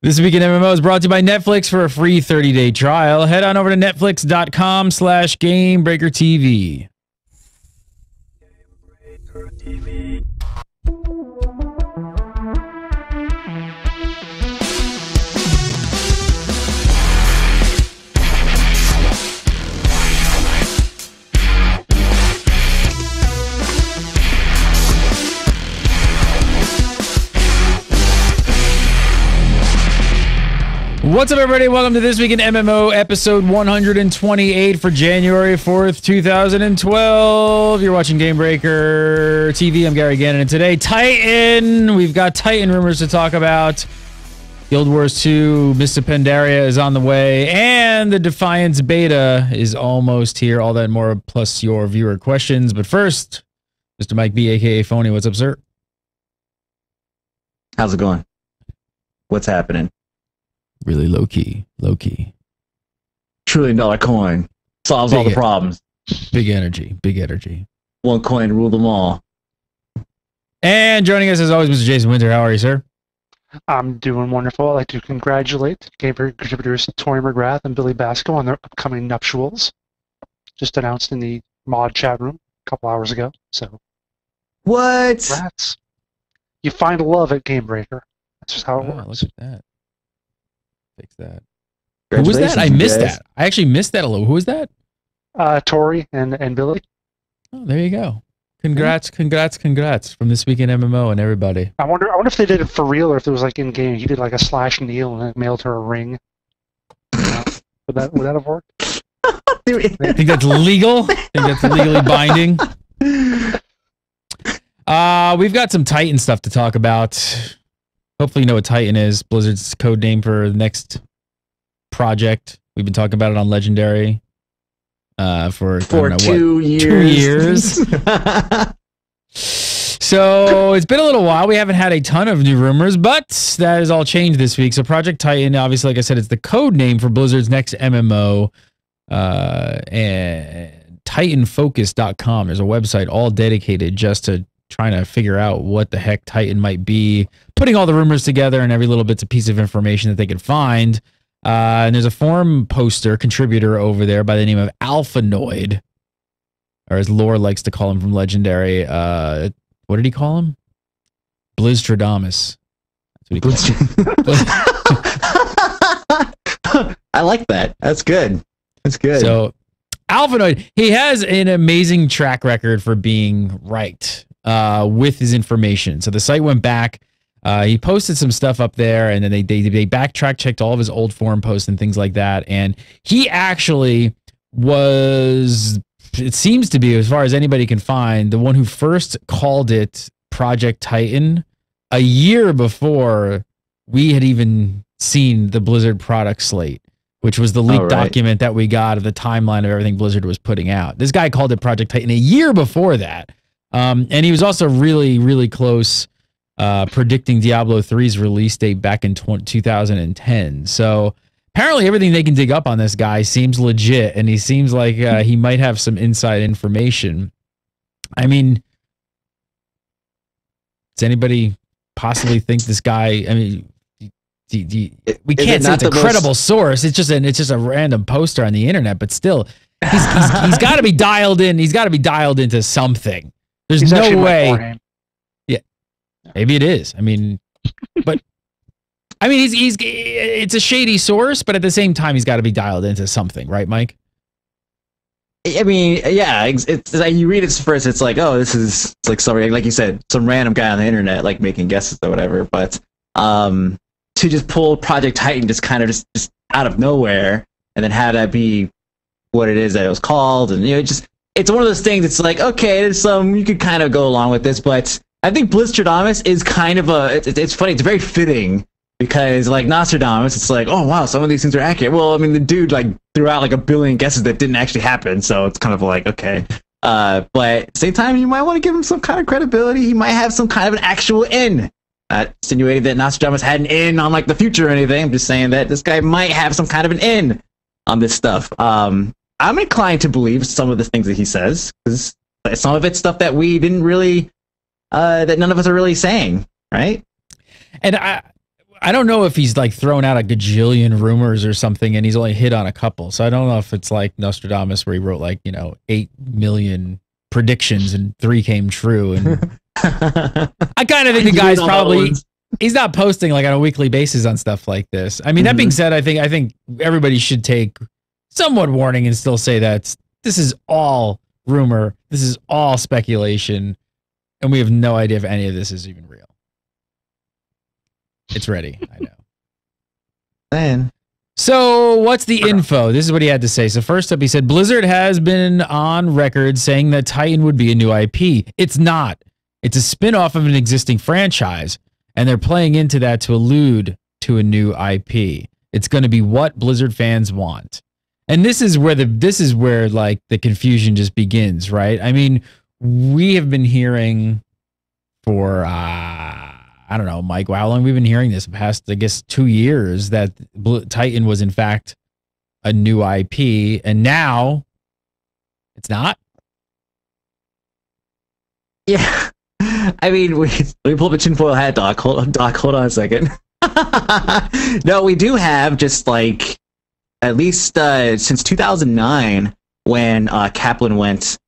This Week in MMO is brought to you by Netflix. For a free 30-day trial, head on over to netflix.com/GameBreakerTV. What's up, everybody? Welcome to This Week in MMO, episode 128 for January 4th, 2012. You're watching GameBreaker TV. I'm Gary Gannon, and today, Titan. We've got Titan rumors to talk about. Guild Wars 2, Mr. Pandaria is on the way, and the Defiance beta is almost here. All that and more, plus your viewer questions. But first, Mr. Mike B, a.k.a. Phony. What's up, sir? How's it going? What's happening? Really low-key. $1 trillion coin solves all the problems. Big energy. One coin rule them all. And joining us as always, Mr. Jason Winter. How are you, sir? I'm doing wonderful. I'd like to congratulate GameBreaker contributors Tori McGrath and Billy Basco on their upcoming nuptials. Just announced in the mod chat room a couple hours ago. So, what? Congrats. You find love at GameBreaker. That's just how it works. Look at that. Fix that. Who was that? I missed that. I actually missed that a little. Who was that? Tori and Billy. Oh, there you go. Congrats from This Week in MMO and everybody. I wonder if they did it for real or if it was like in game. He did like a /Neil and mailed her a ring. Would that have worked? I think that's legal. I think that's legally binding. We've got some Titan stuff to talk about. Hopefully you know what Titan is. Blizzard's code name for the next project. We've been talking about it on Legendary for 2 years. 2 years. So it's been a little while. We haven't had a ton of new rumors, but that has all changed this week. So Project Titan, obviously, like I said, it's the code name for Blizzard's next MMO. And TitanFocus.com. There's a website all dedicated just to trying to figure out what the heck Titan might be, putting all the rumors together and every little bit's a piece of information that they can find. And there's a forum contributor over there by the name of Alphanoid, or as Lore likes to call him from Legendary. What did he call him? Blizztradamus. That's what he called him. I like that. That's good. That's good. So Alphanoid, he has an amazing track record for being right with his information. So the site went back. He posted some stuff up there, and then they checked all of his old forum posts and things like that. And he actually was, it seems to be, as far as anybody can find, the one who first called it Project Titan a year before we had even seen the Blizzard product slate, which was the leaked document that we got of the timeline of everything Blizzard was putting out. This guy called it Project Titan a year before that. And he was also really, really close predicting Diablo 3's release date back in 2010. So apparently everything they can dig up on this guy seems legit, and he seems like he might have some inside information. I mean, does anybody possibly think this guy, I mean, we can't say it's a credible source. It's just a random poster on the internet, but still, he's got to be dialed in. He's got to be dialed into something. There's no way. Yeah, maybe it is. I mean, but I mean, it's a shady source, but at the same time, he's got to be dialed into something, right, Mike? I mean, yeah, it's like you read it first, it's like, oh, this is like somebody, like you said, some random guy on the internet, like making guesses or whatever. But to just pull Project Titan just kind of just out of nowhere, and then have that be what it is that it was called, and it's one of those things. It's like, okay, there's some, you could kind of go along with this, but I think Blizztradamus is kind of it's funny. It's very fitting because, like Nostradamus, it's like, oh wow, some of these things are accurate. Well, I mean, the dude like threw out like a billion guesses that didn't actually happen, so it's kind of like, okay. But at the same time, you might want to give him some kind of credibility. He might have some kind of an actual in. Not insinuating that Nostradamus had an in on like the future or anything. I'm just saying that this guy might have some kind of an in on this stuff. I'm inclined to believe some of the things that he says, because some of it's stuff that we didn't really, that none of us are really saying, right? And I I don't know if he's like thrown out a gajillion rumors or something and he's only hit on a couple. So I don't know if it's like Nostradamus where he wrote like, 8 million predictions and 3 came true. And I kind of think the guy's probably, he's not posting like on a weekly basis on stuff like this. I mean, that being said, I think everybody should take somewhat warning and still say that this is all rumor. This is all speculation. And we have no idea if any of this is even real. It's ready. I know. Man. So what's the info? This is what he had to say. So first up, he said, Blizzard has been on record saying that Titan would be a new IP. It's not. It's a spin-off of an existing franchise. And they're playing into that to allude to a new IP. It's going to be what Blizzard fans want. And this is where like the confusion just begins, right? I mean, we have been hearing for I don't know, Mike, how long we've been hearing this? Past, I guess, 2 years that Titan was in fact a new IP, and now it's not. Yeah, I mean, let me pull up a tinfoil hat, Doc. Hold on a second. No, we do have just like at least since 2009 when Kaplan went,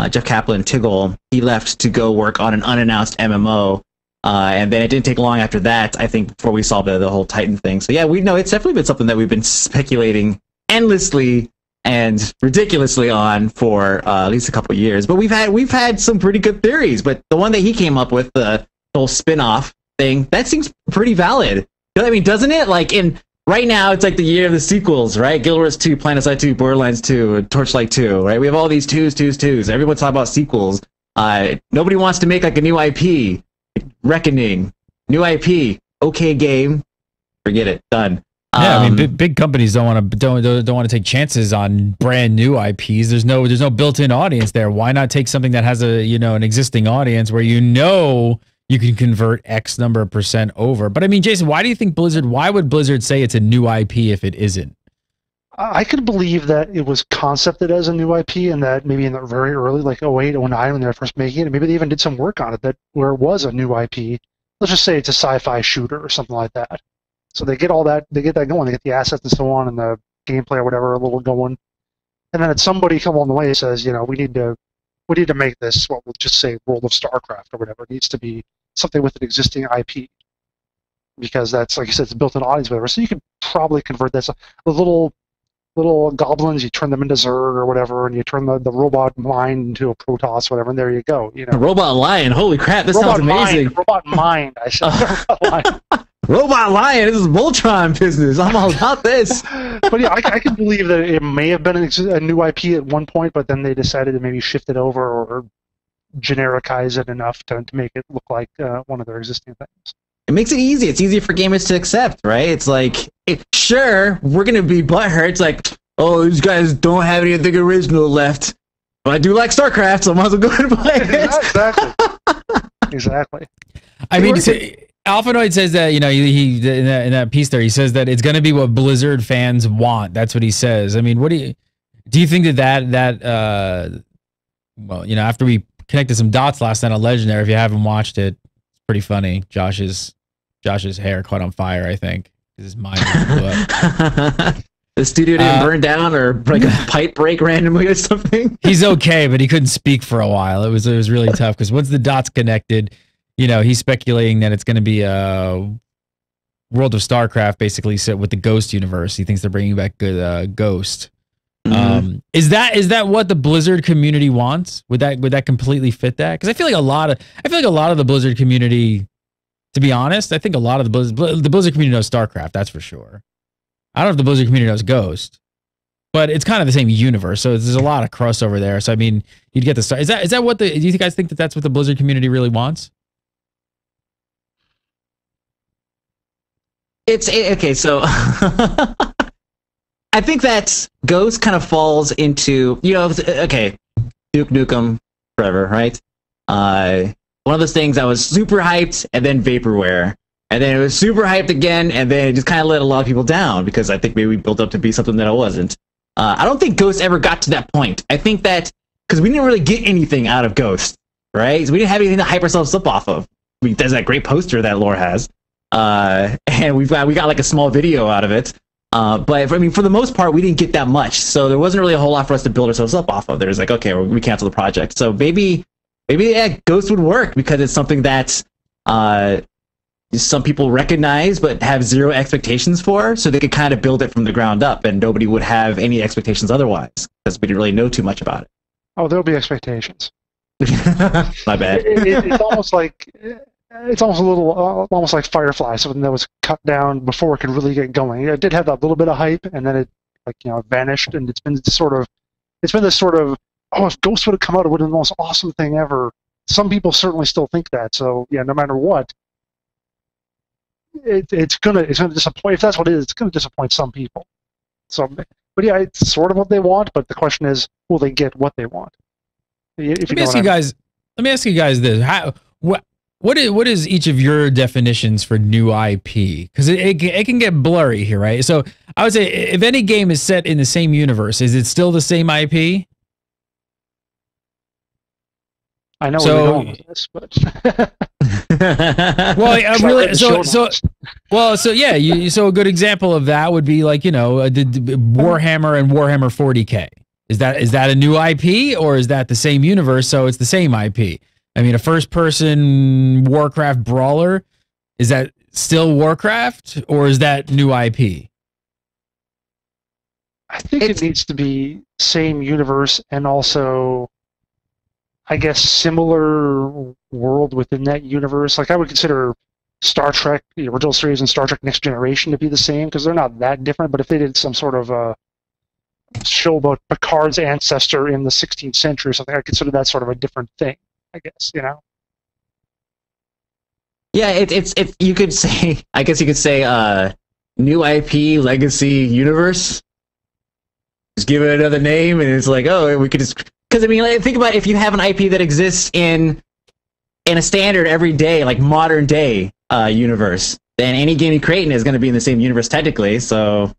Jeff Kaplan, Tiggle, he left to go work on an unannounced MMO. And then it didn't take long after that, I think, before we saw the whole Titan thing. So yeah, we know it's definitely been something that we've been speculating endlessly and ridiculously on for at least a couple of years. But we've had some pretty good theories. But the one that he came up with, the whole spin-off thing, that seems pretty valid. I mean, doesn't it? Like right now, it's like the year of the sequels, right? Guild Wars 2, PlanetSide 2, Borderlands 2, Torchlight 2, right? We have all these twos. Everyone's talking about sequels. Nobody wants to make like a new IP. Reckoning, new IP, okay game, forget it, done. Yeah, I mean, big companies don't want to take chances on brand new IPs. There's no built-in audience there. Why not take something that has a an existing audience where you can convert X number of percent over? But I mean, Jason, why would Blizzard say it's a new IP if it isn't? I could believe that it was concepted as a new IP and that maybe in the very early, like 08, 09, when they were first making it, maybe they even did some work on it where it was a new IP. Let's just say it's a sci-fi shooter or something like that. So they get all that, they get that going, they get the assets and so on and the gameplay or whatever a little going. And then somebody come along the way and says, we need to make this, what we'll just say World of Starcraft or whatever. It needs to be something with an existing IP. Because that's, like I said, it's a built-in audience, whatever. So you could probably convert that. So the little goblins, you turn them into Zerg or whatever, and you turn the robot mind into a Protoss, whatever, and there you go. A robot lion, holy crap, this sounds amazing. Robot mind, I said. Robot lion, this is Voltron business. I'm all about this. But yeah, I can believe that it may have been a new IP at one point, but then they decided to maybe shift it over or genericize it enough to make it look like one of their existing things. It makes it easy. It's easier for gamers to accept, right? It's like, sure, we're going to be butthurt. It's like, oh, these guys don't have anything original left. But I do like StarCraft, so I might as well go ahead and play it. Exactly. I mean, Alphanoid says that, he in that piece there, he says that it's going to be what Blizzard fans want. That's what he says. I mean, what do you think that well, after we connected some dots last night on Legendary, if you haven't watched it, it's pretty funny. Josh's hair caught on fire, I think. His mind blew up. The studio didn't burn down or like a pipe break randomly or something. He's okay, but he couldn't speak for a while. It was really tough because once the dots connected, he's speculating that it's going to be a World of StarCraft, basically, set with the Ghost universe. He thinks they're bringing back Ghost. Mm-hmm. Is that what the Blizzard community wants? Would that completely fit that? Because I feel like a lot of the Blizzard community, to be honest, I think a lot of the Blizzard community knows StarCraft. That's for sure. I don't know if the Blizzard community knows Ghost, but it's kind of the same universe, so there's a lot of crossover there. So I mean, you'd get the start. Is that what do you guys think that's what the Blizzard community really wants? Okay, so I think that Ghost kind of falls into, okay, Duke Nukem Forever, right? One of those things I was super hyped, and then vaporware. And then it was super hyped again, and then it just kind of let a lot of people down, because I think maybe we built up to be something that it wasn't. I don't think Ghost ever got to that point. I think that, because we didn't really get anything out of Ghost, right? So we didn't have anything to hype ourselves up off of. I mean, there's that great poster that Lore has. and we got like a small video out of it. But I mean, for the most part, we didn't get that much, so there wasn't really a whole lot for us to build ourselves up off of. There's like, okay, we cancel the project. So maybe yeah, Ghost would work because it's something that some people recognize but have zero expectations for, so they could kind of build it from the ground up, and nobody would have any expectations otherwise because we didn't really know too much about it. Oh, there'll be expectations. My bad. It's almost like it's almost a little almost like Firefly, something that was cut down before it could really get going. It did have that little bit of hype, and then it vanished, and it's been this sort of oh, if Ghost would have come out, it would have been the most awesome thing ever. Some people certainly still think that. So yeah, no matter what, it's gonna disappoint. If that's what it is, it's gonna disappoint some people. So, but yeah, it's sort of what they want. But the question is, will they get what they want? Let me ask you guys this: what is each of your definitions for new IP? Because it can get blurry here, right? So I would say if any game is set in the same universe, is it still the same IP? I know where we're going with this, but well, really, so yeah, so a good example of that would be like Warhammer and Warhammer 40K. Is that a new IP, or is that the same universe? So it's the same IP. I mean, a first-person Warcraft brawler, is that still Warcraft, or is that new IP? I think it needs to be same universe and also, I guess, similar world within that universe. Like, I would consider Star Trek, the original series, and Star Trek Next Generation to be the same, because they're not that different. But if they did some sort of show about Picard's ancestor in the 16th century or something, I consider that sort of a different thing, I guess, Yeah, it's you could say, I guess you could say, new IP, legacy, universe. Just give it another name, and it's like, oh, we could just... Because, I mean, like, think about if you have an IP that exists in a standard everyday, like modern day universe, then any game you're creating is going to be in the same universe technically, so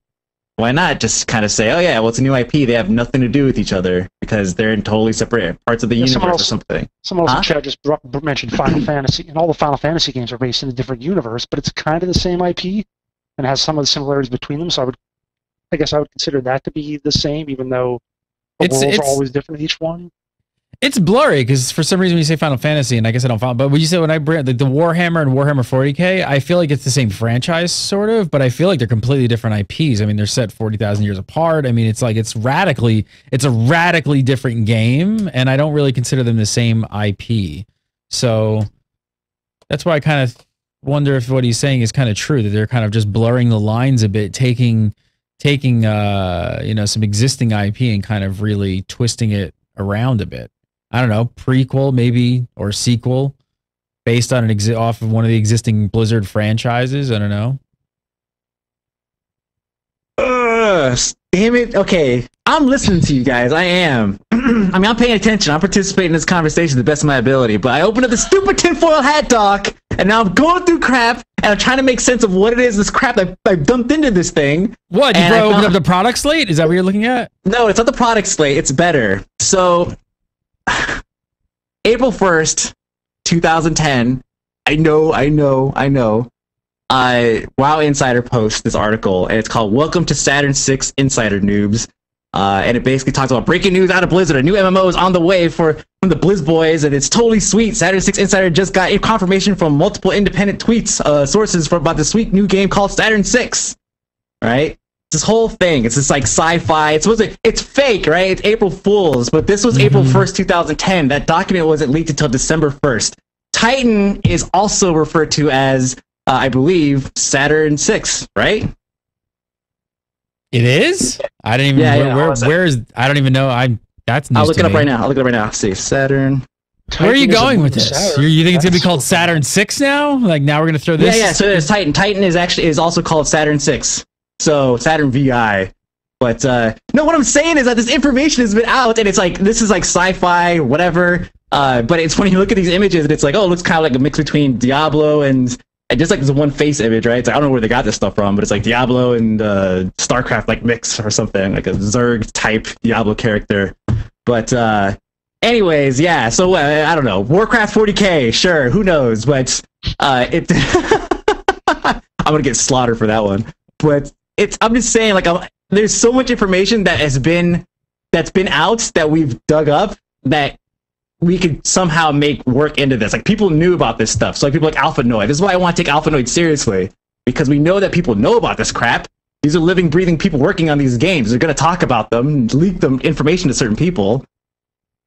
why not just kind of say, oh yeah, well, it's a new IP, they have nothing to do with each other because they're in totally separate parts of the universe or something. Someone else in chat just mentioned Final Fantasy, and all the Final Fantasy games are based in a different universe, but it's kind of the same IP and has some of the similarities between them, so I guess I would consider that to be the same, even though the worlds are always different in each one. It's blurry because for some reason when you say Final Fantasy, and I guess I don't follow, but when you say when I bring the Warhammer and Warhammer 40K, I feel like it's the same franchise sort of, but I feel like they're completely different IPs. I mean, they're set 40,000 years apart. I mean, it's like it's a radically different game, and I don't really consider them the same IP. So that's why I kind of wonder if what he's saying is kind of true, that they're kind of just blurring the lines a bit, taking some existing IP and kind of really twisting it around a bit. I don't know, prequel maybe, or sequel based on off of one of the existing Blizzard franchises. I don't know. Damn it. Okay, I'm listening to you guys. I am. I mean, I'm paying attention. I'm participating in this conversation to the best of my ability. But I opened up the stupid tinfoil hat doc, and now I'm going through crap, and I'm trying to make sense of what it is, this crap I've dumped into this thing. What? You opened up the product slate? Is that what you're looking at? No, it's not the product slate. It's better. So, April 1st, 2010. I know. WoW Insider posts this article, and it's called "Welcome to Saturn VI Insider Noobs," and it basically talks about breaking news out of Blizzard. A new MMO is on the way from the Blizz Boys, and it's totally sweet. Saturn VI Insider just got confirmation from multiple independent tweets, sources about the sweet new game called Saturn VI. Right? This whole thing, it's just like sci-fi. It's fake, right? It's April Fool's, but this was April 1st, 2010. That document wasn't leaked until December 1st. Titan is also referred to as, I believe, Saturn VI, right? It is? I didn't even where is I don't even know. That's news. I'll look it up right now. Let's see. Saturn. Where are you going with this? You think it's gonna be called Saturn VI now? Like now we're gonna throw this? Yeah. So there's Titan. Titan is also called Saturn VI. So Saturn VI. But no, what I'm saying is that this information has been out, and it's like this is like sci-fi, whatever. But it's when you look at these images, and it's like, oh, it looks kind of like a mix between Diablo and just like this one face image, right? It's like, I don't know where they got this stuff from, but it's like Diablo and StarCraft like mix or something, like a Zerg type Diablo character. But anyways, yeah. So I don't know. Warcraft 40K, sure. Who knows? But it. I'm gonna get slaughtered for that one. But I'm just saying, like, there's so much information that's been out that we've dug up that we could somehow make work into this. Like, people knew about this stuff. So like people like Alphanoid. This is why I want to take Alphanoid seriously, because we know that people know about this crap. These are living, breathing people working on these games. They're going to talk about them, leak them information to certain people.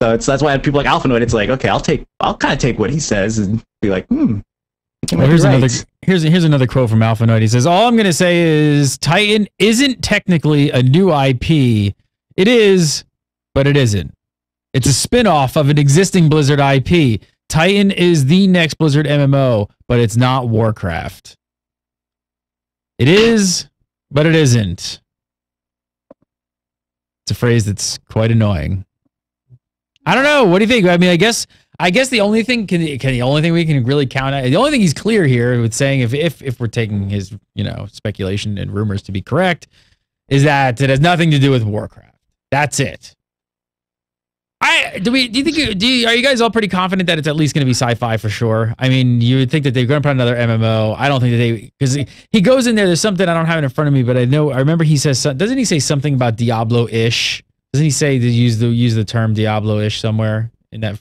So that's why people like Alphanoid, it's like, okay, I'll kind of take what he says and be like, Well, here's another quote from Alphanoid. He says, "All I'm going to say is Titan isn't technically a new IP. It is, but it isn't. It's a spin-off of an existing Blizzard IP. Titan is the next Blizzard MMO, but it's not Warcraft. It is, but it isn't." It's a phrase that's quite annoying. I don't know. What do you think? I mean, I guess the only thing the only thing we can really count on, the only thing he's clear here with saying, if we're taking his, speculation and rumors to be correct, is that it has nothing to do with Warcraft. That's it. Are you guys all pretty confident that it's at least going to be sci-fi for sure? I mean, you would think that they're going to put another MMO. I don't think that because he goes in there. There's something I don't have it in front of me, but I remember he says, doesn't he say something about Diablo-ish? Doesn't he say to use the term Diablo-ish somewhere in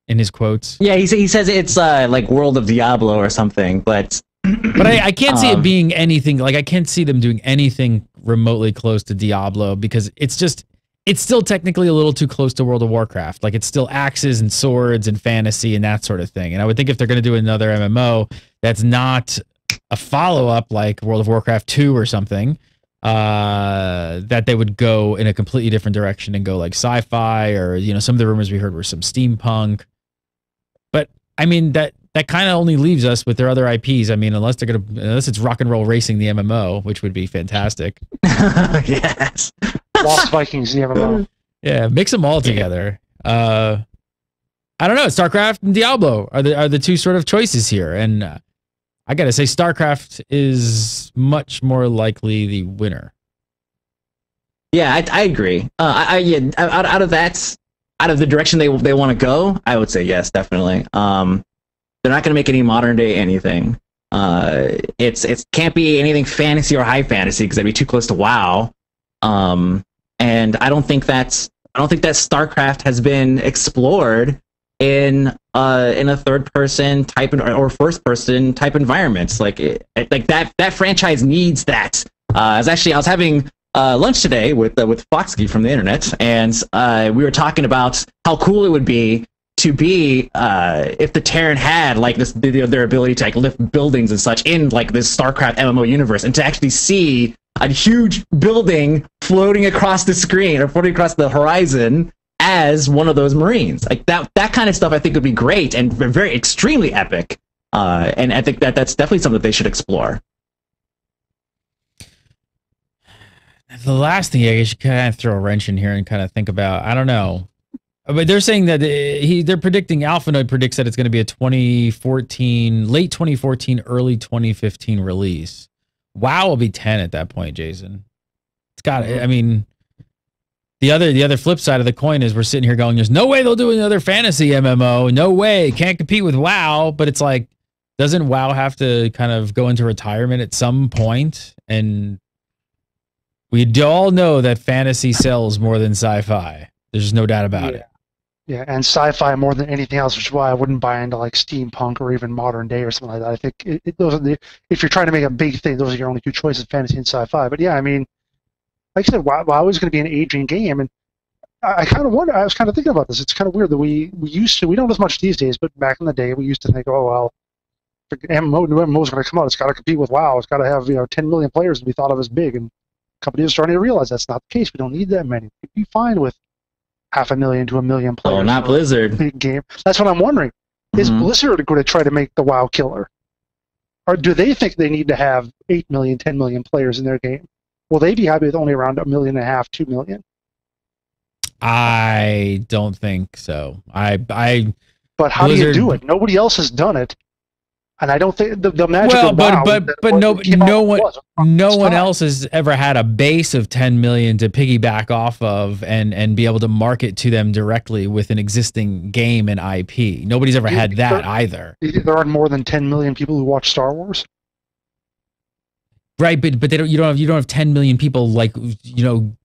his quotes? Yeah, he says it's like World of Diablo or something, but I can't see it being anything. Like, I can't see them doing anything remotely close to Diablo, because it's still technically a little too close to World of Warcraft. Like, it's still axes and swords and fantasy and that sort of thing. And I would think if they're going to do another MMO that's not a follow-up like World of Warcraft 2 or something, that they would go in a completely different direction and go like sci-fi, or some of the rumors we heard were some steampunk. But I mean, that kind of only leaves us with their other IPs. I mean, unless it's Rock and Roll Racing, the MMO, which would be fantastic. Yes. Lost Vikings, the MMO. Yeah, mix them all together. I don't know. StarCraft and Diablo are the two sort of choices here, and I gotta say, StarCraft is much more likely the winner. Yeah, I agree. Out of the direction they want to go, I would say yes, definitely. They're not going to make any modern day anything. It can't be anything fantasy or high fantasy, because that'd be too close to WoW. And I don't think that StarCraft has been explored in a third person type or first person type environments. Like that franchise needs that. I was having lunch today with Foxkey from the internet, and we were talking about how cool it would be to be if the Terran had like their ability to like lift buildings and such in like this StarCraft MMO universe, and to actually see a huge building floating across the screen or floating across the horizon as one of those Marines. Like that kind of stuff I think would be great and very extremely epic. And I think that's definitely something that they should explore. The last thing I guess you kind of throw a wrench in here and kind of think about, I don't know. But they're saying that they're predicting, Alphanoid predicts that it's going to be a late 2014, early 2015 release. WoW will be 10 at that point, Jason. It's got, I mean, the other flip side of the coin is we're sitting here going, there's no way they'll do another fantasy MMO. No way. Can't compete with WoW. But it's like, doesn't WoW have to kind of go into retirement at some point? And we all know that fantasy sells more than sci-fi. There's no doubt about it. Yeah, and sci-fi more than anything else, which is why I wouldn't buy into like steampunk or even modern day or something like that. I think those are if you're trying to make a big thing, those are your only two choices, fantasy and sci-fi. But yeah, I mean, like I said, WoW is going to be an aging game, and I kind of wonder. I was kind of thinking about this. It's kind of weird that we don't as much these days, but back in the day, we used to think, oh well, if new MMO is going to come out, it's got to compete with WoW. It's got to have 10 million players to be thought of as big, and companies are starting to realize that's not the case. We don't need that many. We'd be fine with 500,000 to 1 million players. Oh, not Blizzard. Big game. That's what I'm wondering. Is Blizzard going to try to make the WoW killer? Or do they think they need to have 8 million, 10 million players in their game? Will they be happy with only around 1.5 million, 2 million? I don't think so. But how Blizzard, do you do it? Nobody else has done it. And I don't think the magic of WoW, but no one else has ever had a base of 10 million to piggyback off of and be able to market to them directly with an existing game and IP. Nobody's ever had that either. There aren't more than 10 million people who watch Star Wars. Right, but they don't. You don't have 10 million people like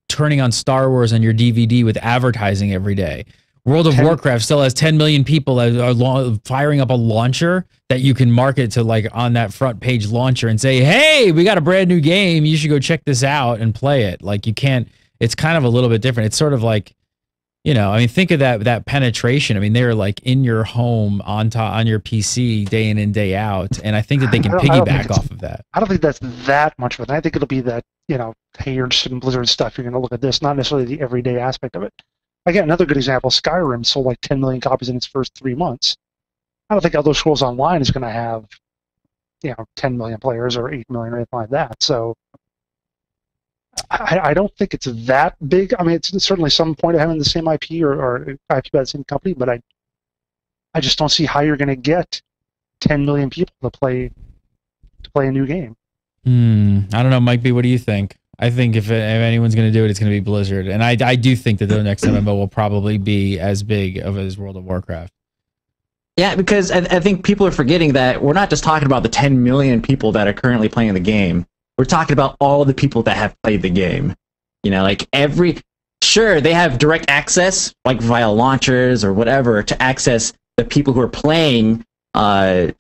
turning on Star Wars on your DVD with advertising every day. World of Warcraft still has 10 million people that are firing up a launcher that you can market to like on that front page launcher and say, hey, we got a brand new game. You should go check this out and play it. Like you can't, it's kind of a little bit different. It's sort of like, I mean, think of that penetration. I mean, they're like in your home on your PC day in and day out. And I think that they can piggyback off of that. I don't think that's that much of it. I think it'll be that, hey, you're interested in Blizzard stuff. You're going to look at this, not necessarily the everyday aspect of it. Again, another good example, Skyrim sold like 10 million copies in its first 3 months. I don't think Elder Scrolls Online is going to have, 10 million players or 8 million or anything like that. So I don't think it's that big. I mean, it's certainly some point of having the same IP or IP by the same company, but I just don't see how you're going to get 10 million people to play a new game. I don't know, Mike B, what do you think? I think if anyone's going to do it, it's going to be Blizzard. And I do think that the next MMO will probably be as big as World of Warcraft. Yeah, because I think people are forgetting that we're not just talking about the 10 million people that are currently playing the game. We're talking about all the people that have played the game. Like sure, they have direct access, like via launchers or whatever, to access the people who are playing. I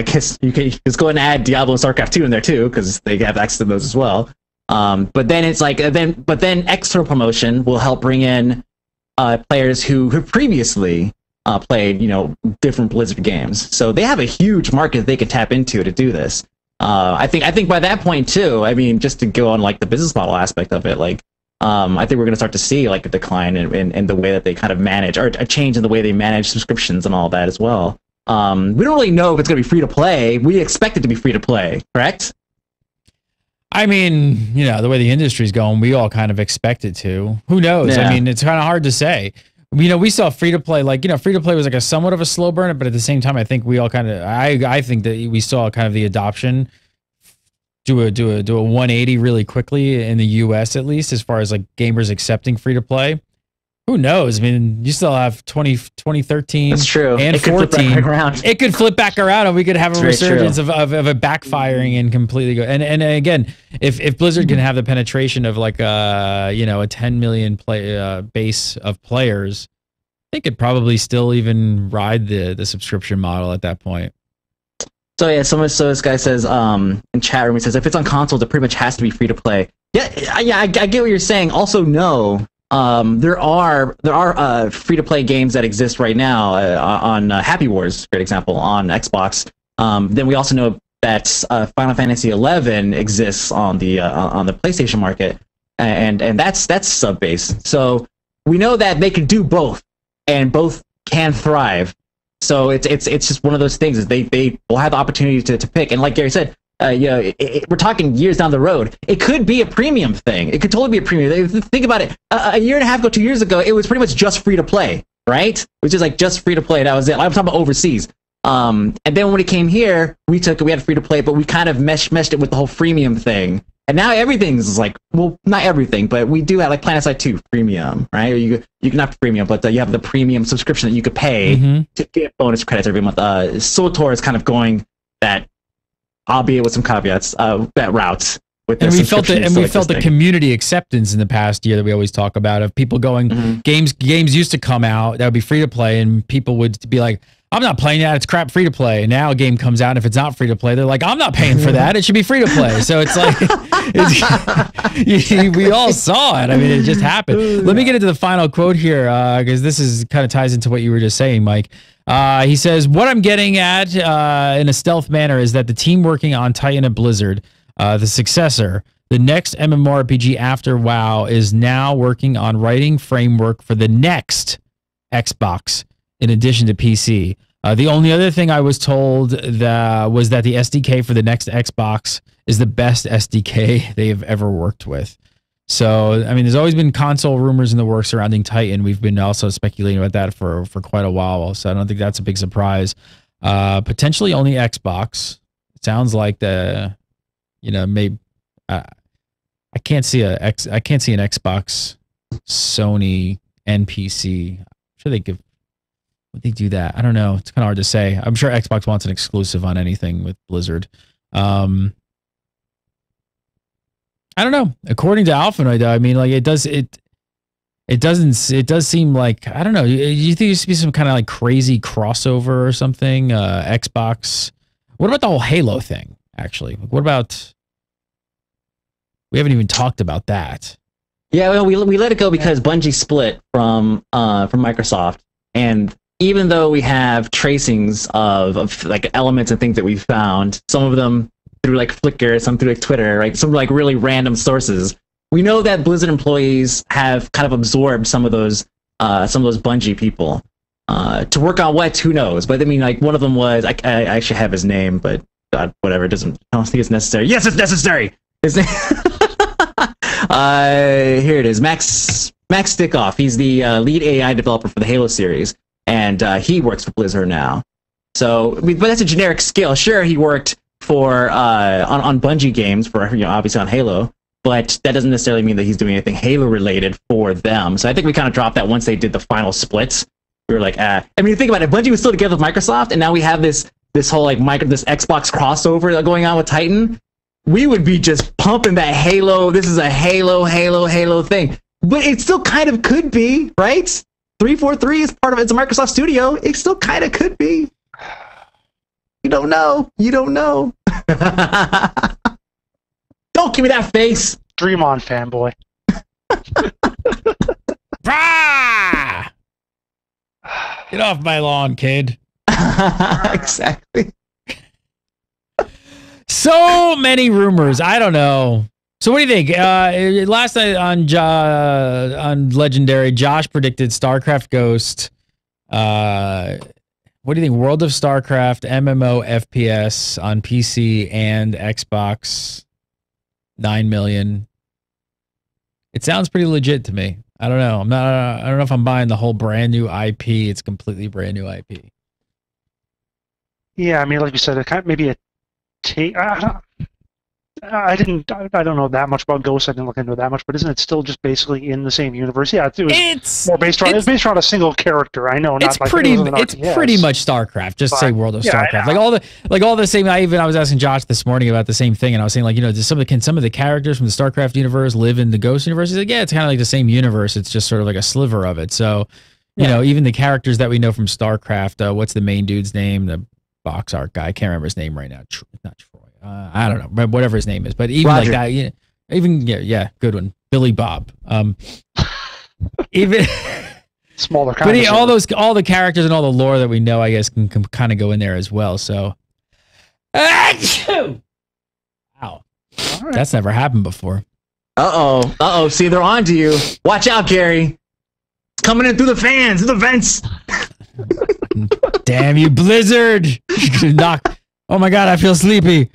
guess you can just go and add Diablo and StarCraft 2 in there too, because they have access to those as well. But then it's like, but then external promotion will help bring in players who previously played, different Blizzard games. So they have a huge market they can tap into to do this. I think by that point too, I mean, just to go on like the business model aspect of it, like I think we're going to start to see like a decline in the way that they kind of manage, or a change in the way they manage subscriptions and all that as well. We don't really know if it's going to be free to play. We expect it to be free to play, correct? I mean, the way the industry's going, we all kind of expect it to. Who knows? Yeah. I mean, it's kind of hard to say. We saw free to play, like, free to play was like a somewhat of a slow burn, but at the same time, I think we all kind of, I think that we saw kind of the adoption do a 180 really quickly in the US, at least, as far as like gamers accepting free to play. Who knows? I mean, you still have 2013 That's true. And it 14. It could flip back around and we could have a resurgence of it backfiring and completely go. And again, if Blizzard can have the penetration of like a 10 million base of players, they could probably still even ride the subscription model at that point. So yeah, so this guy says in chat room, he says if it's on consoles, it pretty much has to be free to play. Yeah, I get what you're saying. Also, no. There are free to play games that exist right now on Happy Wars, great example, on Xbox. Then we also know that Final Fantasy XI exists on the PlayStation market, and that's sub based. So we know that they can do both, and both can thrive. So it's just one of those things is they will have the opportunity to pick, and like Gary said. We're talking years down the road. It could be a premium thing. It could totally be a premium. Think about it. A year and a half ago, 2 years ago, it was pretty much just free to play, right? It was just like just free to play. That was it. I'm talking about overseas. And then when it came here, we had free to play, but we kind of meshed it with the whole freemium thing. And now everything's like, well, not everything, but we do have like PlanetSide 2 premium, right? Or you can not premium, but you have the premium subscription that you could pay to get bonus credits every month. SWTOR is kind of going that. Albeit with some caveats, that route. And we felt the community acceptance in the past year that we always talk about of people going, games used to come out that would be free to play, and people would be like, I'm not playing that, it's crap free to play. And now a game comes out, and if it's not free to play, they're like, I'm not paying for that, it should be free to play. So it's like, we all saw it. I mean, it just happened. Let me get into the final quote here, because this is kind of ties into what you were just saying, Mike. He says, what I'm getting at in a stealth manner is that the team working on Titan at Blizzard, the successor, the next MMORPG after WoW, is now working on writing framework for the next Xbox in addition to PC. The only other thing I was told was that the SDK for the next Xbox is the best SDK they have ever worked with. So, I mean, there's always been console rumors in the works surrounding Titan. We've been also speculating about that for quite a while. So I don't think that's a big surprise. Potentially only Xbox. It sounds like maybe I can't see an Xbox, Sony, and PC. I'm sure would they do that? I don't know. It's kind of hard to say. I'm sure Xbox wants an exclusive on anything with Blizzard. I don't know. According to Alphanoid, though, I mean, like it does seem like, I don't know. You think it should be some kind of like crazy crossover or something? Xbox. What about the whole Halo thing? Actually, what about? We haven't even talked about that. Yeah, well, we let it go because Bungie split from Microsoft, and even though we have tracings of like elements and things that we found, some of them through like Flickr, some through like Twitter, right? Some like really random sources. We know that Blizzard employees have kind of absorbed some of those Bungie people to work on what? Who knows? But I mean, like one of them was I actually have his name, but God, whatever. I don't think it's necessary. Yes, it's necessary. His name. Here it is. Max Stickoff. He's the lead AI developer for the Halo series, and he works for Blizzard now. So, but that's a generic skill. Sure, he worked for on Bungie games for obviously on Halo. But that doesn't necessarily mean that he's doing anything Halo-related for them. So I think we kind of dropped that once they did the final splits. We were like, I mean, think about it. Bungie was still together with Microsoft, and now we have this whole like this Xbox crossover going on with Titan. We would be just pumping that Halo. This is a Halo thing. But it still kind of could be, right? 343 is part of it. It's a Microsoft studio. It still kind of could be. You don't know. You don't know. Don't give me that face. Dream on, fanboy. Get off my lawn, kid. Exactly. So many rumors. I don't know. So what do you think? Last night on Legendary, Josh predicted StarCraft Ghost. What do you think? World of StarCraft, MMOFPS on PC and Xbox. 9 million. It sounds pretty legit to me. I don't know. I don't know if I'm buying the whole brand new IP. It's completely brand new IP. Yeah, I mean, like you said, it kind of maybe a take. I don't know that much about Ghost. I didn't look into it that much, but isn't it still just basically in the same universe? Yeah, it's more based on. It's based on a single character. I know. It's not pretty. Like it's pretty much StarCraft. Just say World of StarCraft. Yeah. All the same. I was asking Josh this morning about the same thing, and I was saying can some of the characters from the StarCraft universe live in the Ghost universe? He's like, yeah, it's kind of like the same universe. It's just sort of like a sliver of it. So, even the characters that we know from StarCraft. What's the main dude's name? The box art guy. I can't remember his name right now. Not Troy. I don't know, but whatever his name is. But even Roger. like that, good one, Billy Bob. Even smaller. But all the characters and all the lore that we know, I guess, can kind of go in there as well. So, wow, right. That's never happened before. Uh-oh. See, they're on to you. Watch out, Gary. It's coming in through the fans, through the vents. Damn you, Blizzard! Oh my God, I feel sleepy.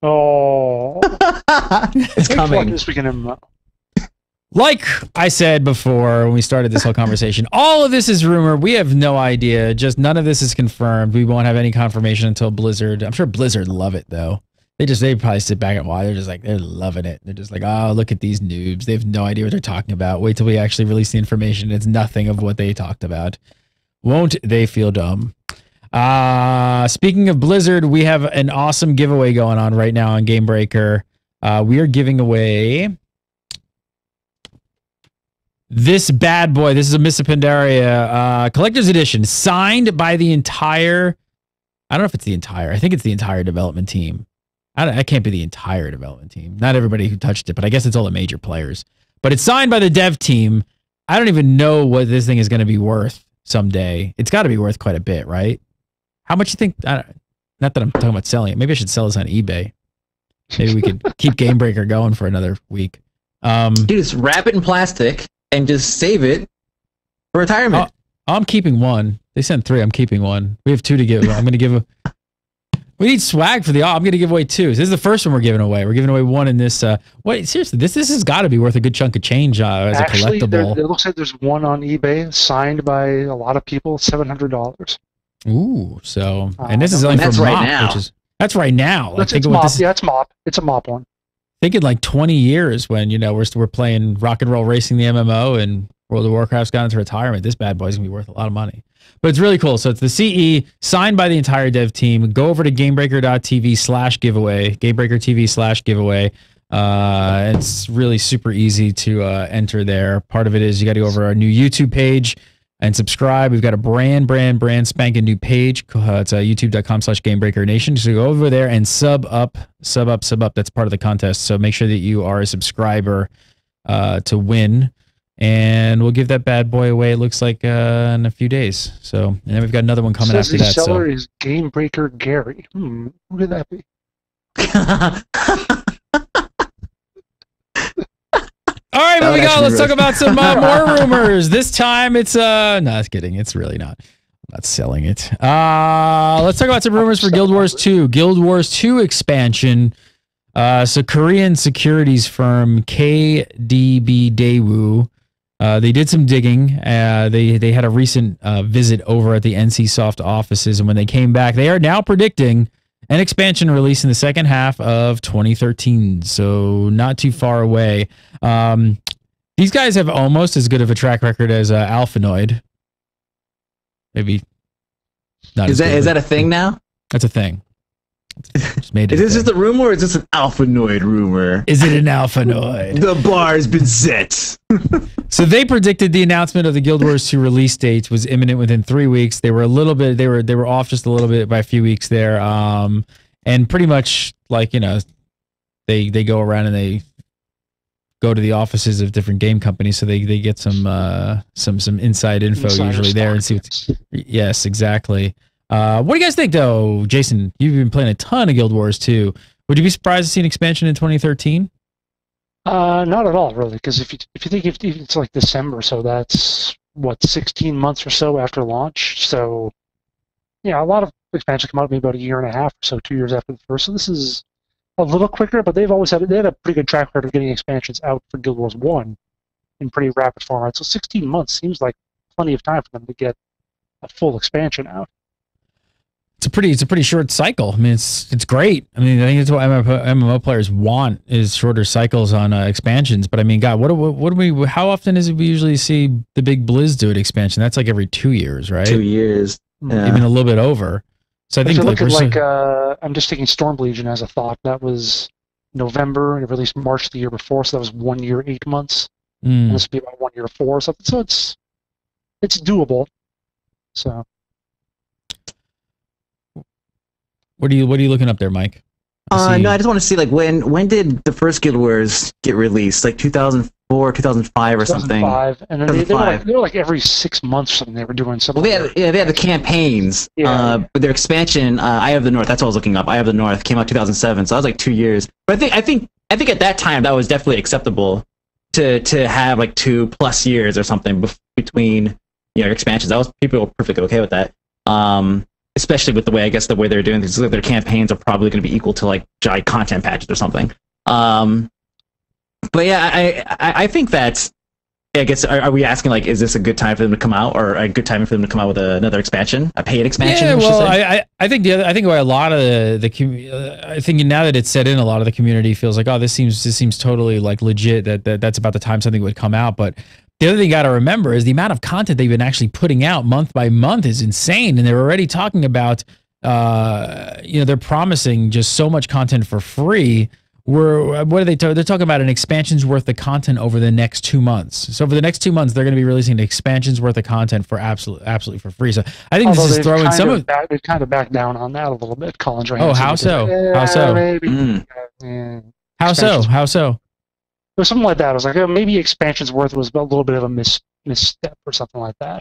Oh, it's coming. This weekend. Like I said before when we started this whole conversation, all of this is rumor. We have no idea. Just none of this is confirmed. We won't have any confirmation until Blizzard. I'm sure Blizzard love it though. They probably sit back and watch. They're loving it. They're just like, oh, look at these noobs. They have no idea what they're talking about. Wait till we actually release the information. It's nothing of what they talked about. Won't they feel dumb? Speaking of Blizzard, we have an awesome giveaway going on right now on Game Breaker. We are giving away this bad boy. This is a Mists of Pandaria collector's edition signed by the entire, I don't know if it's the entire, I think it's the entire development team. I can't be the entire development team. Not everybody who touched it, but I guess it's all the major players. But it's signed by the dev team. I don't even know what this thing is going to be worth someday. It's got to be worth quite a bit, right? How much you think? Not that I'm talking about selling it. Maybe I should sell this on eBay. Maybe we could keep Game Breaker going for another week. Dude, just wrap it in plastic and just save it for retirement. I'm keeping one. They sent 3. I'm keeping one. We have 2 to give. I'm going to give we need swag for the. I'm going to give away 2. So this is the first one we're giving away. We're giving away 1 in this. Wait, seriously, this has got to be worth a good chunk of change as a collectible. It looks like there's one on eBay signed by a lot of people. $700. Ooh, so and this is only for MOP, which is that's right now. It's MOP. Yeah, it's MOP. It's a MOP one. Think in like 20 years when we're playing Rock and Roll Racing, the MMO, and World of Warcraft's gone into retirement. This bad boy's gonna be worth a lot of money. But it's really cool. So it's the CE signed by the entire dev team. Go over to gamebreaker.tv/giveaway. Gamebreaker.tv/giveaway. It's really super easy to enter there. Part of it is you got to go over our new YouTube page and subscribe. We've got a brand spanking new page. It's youtube.com/GameBreakerNation. So go over there and sub up. That's part of the contest. So make sure that you are a subscriber to win. And we'll give that bad boy away, it looks like, in a few days. So, and then we've got another one coming after that. The seller is Gamebreaker Gary. Who could that be? All right, moving on. Let's talk about some more rumors. This time it's no, it's kidding. It's really not. I'm not selling it. Let's talk about some rumors for Guild Wars 2. Guild Wars 2 expansion. So Korean securities firm KDB Daewoo, they did some digging. They had a recent visit over at the NCSoft offices, and when they came back, they are now predicting an expansion release in the second half of 2013. So not too far away. These guys have almost as good of a track record as Alphanoid. Maybe not. Is that a thing now? That's a thing. Just made it is this just a rumor, or is this an Alphanoid rumor? Is it an Alphanoid? The bar's been set. So they predicted the announcement of the Guild Wars 2 release date was imminent within 3 weeks. They were a little bit, they were off just a little bit by a few weeks there. And pretty much like, you know, they go around and they go to the offices of different game companies, so they get some inside info usually there and see what's, yes, exactly. What do you guys think, though, Jason? You've been playing a ton of Guild Wars 2. Would you be surprised to see an expansion in 2013? Not at all, really, because if you think if it's like December, so that's what 16 months or so after launch. So, yeah, a lot of expansions come out maybe about a year and a half or so, 2 years after the first. So this is a little quicker, but they had a pretty good track record of getting expansions out for Guild Wars 1 in pretty rapid format. So 16 months seems like plenty of time for them to get a full expansion out. It's a pretty short cycle. I mean, it's great. I mean, I think it's what MMO players want is shorter cycles on expansions. But I mean, God, what do we? How often is it we usually see the big Blizz do an expansion? That's like every 2 years, right? 2 years, yeah. Even a little bit over. So I think if you look at I'm just taking Storm Legion as a thought. That was November, and it released March the year before, so that was 1 year, 8 months. And this would be about 1 year, 4 or something. So it's doable. So. What are you looking up there, Mike? No, I just want to see like when did the first Guild Wars get released? Like 2004, 2005 or something. 2005, and then they were like every 6 months or something. They were doing something. Well, they had the campaigns. But their expansion, Eye of the North. That's what I was looking up. Eye of the North came out 2007, so that was like 2 years. But I think at that time that was definitely acceptable to have like 2+ years or something between expansions. People were perfectly okay with that. Especially with the way they're doing things, their campaigns are probably going to be equal to like giant content patches or something. But yeah, I think that, I guess, are we asking like, is this a good time for them to come out, or a good time for them to come out with another expansion, a paid expansion? Yeah, well, I think why a lot of I think now that it's set in, a lot of the community feels like, oh, this seems totally like legit. That's about the time something would come out, but. The other thing you got to remember is the amount of content they've been actually putting out month by month is insane. And they're already talking about, they're promising just so much content for free. What are they talking? They're talking about an expansion's worth of content over the next 2 months. So for the next 2 months, they're going to be releasing an expansion's worth of content for absolutely for free. So I think this is throwing some of they've kind of backed down on that a little bit. Colin Johansson. Oh, how so? How so? Maybe. How so? How so? It was something like that. I was like, maybe expansion's worth was a little bit of a misstep or something like that.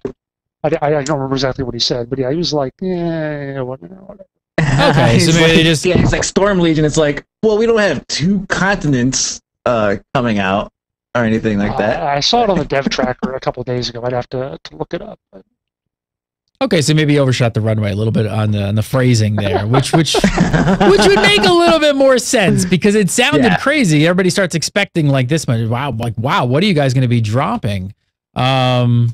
I don't remember exactly what he said, but yeah, he was like, whatever. Okay, so maybe it's like Storm Legion. It's like, well, we don't have 2 continents coming out or anything like that. I saw it on the dev tracker a couple of days ago. I'd have to look it up. But. Okay, so maybe overshot the runway a little bit on the phrasing there, which would make a little bit more sense because it sounded crazy. Everybody starts expecting like this much. Wow, what are you guys going to be dropping? I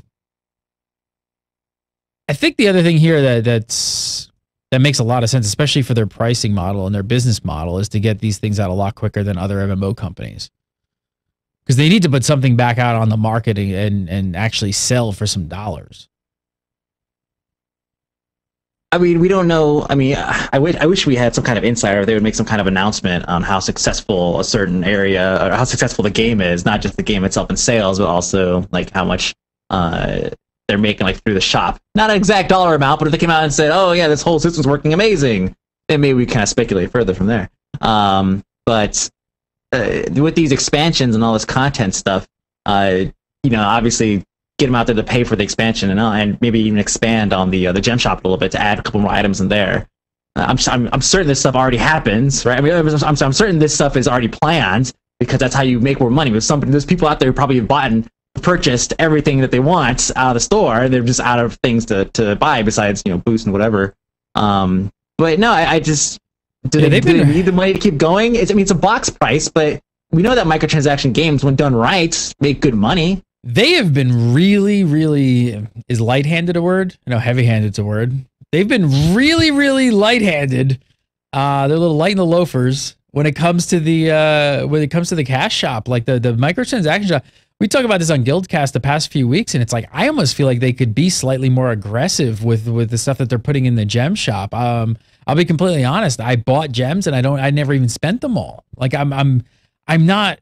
think the other thing here that makes a lot of sense, especially for their pricing model and their business model, is to get these things out a lot quicker than other MMO companies. Because they need to put something back out on the market and actually sell for some dollars. I mean, we don't know. I mean, I wish we had some kind of insider. They would make some kind of announcement on how successful a certain area, or how successful the game is, not just the game itself in sales, but also like how much they're making like through the shop. Not an exact dollar amount, but if they came out and said, "Oh yeah, this whole system's working amazing," then maybe we kind of speculate further from there. But with these expansions and all this content stuff, obviously, get them out there to pay for the expansion and maybe even expand on the gem shop a little bit to add a couple more items in there. I'm certain this stuff already happens, right? I mean, I'm certain this stuff is already planned because that's how you make more money. There's people out there who probably have bought and purchased everything that they want out of the store. They're just out of things to buy besides boost and whatever. But no, I just do they need the money to keep going? It's a box price, but we know that microtransaction games, when done right, make good money. They have been really, really, is light-handed a word? No, heavy-handed's a word. They've been really, really light-handed. They're a little light in the loafers when it comes to the cash shop, like the microtransaction shop. We talk about this on Guildcast the past few weeks, and it's like I almost feel like they could be slightly more aggressive with the stuff that they're putting in the gem shop. I'll be completely honest. I bought gems and I never even spent them all. Like I'm not.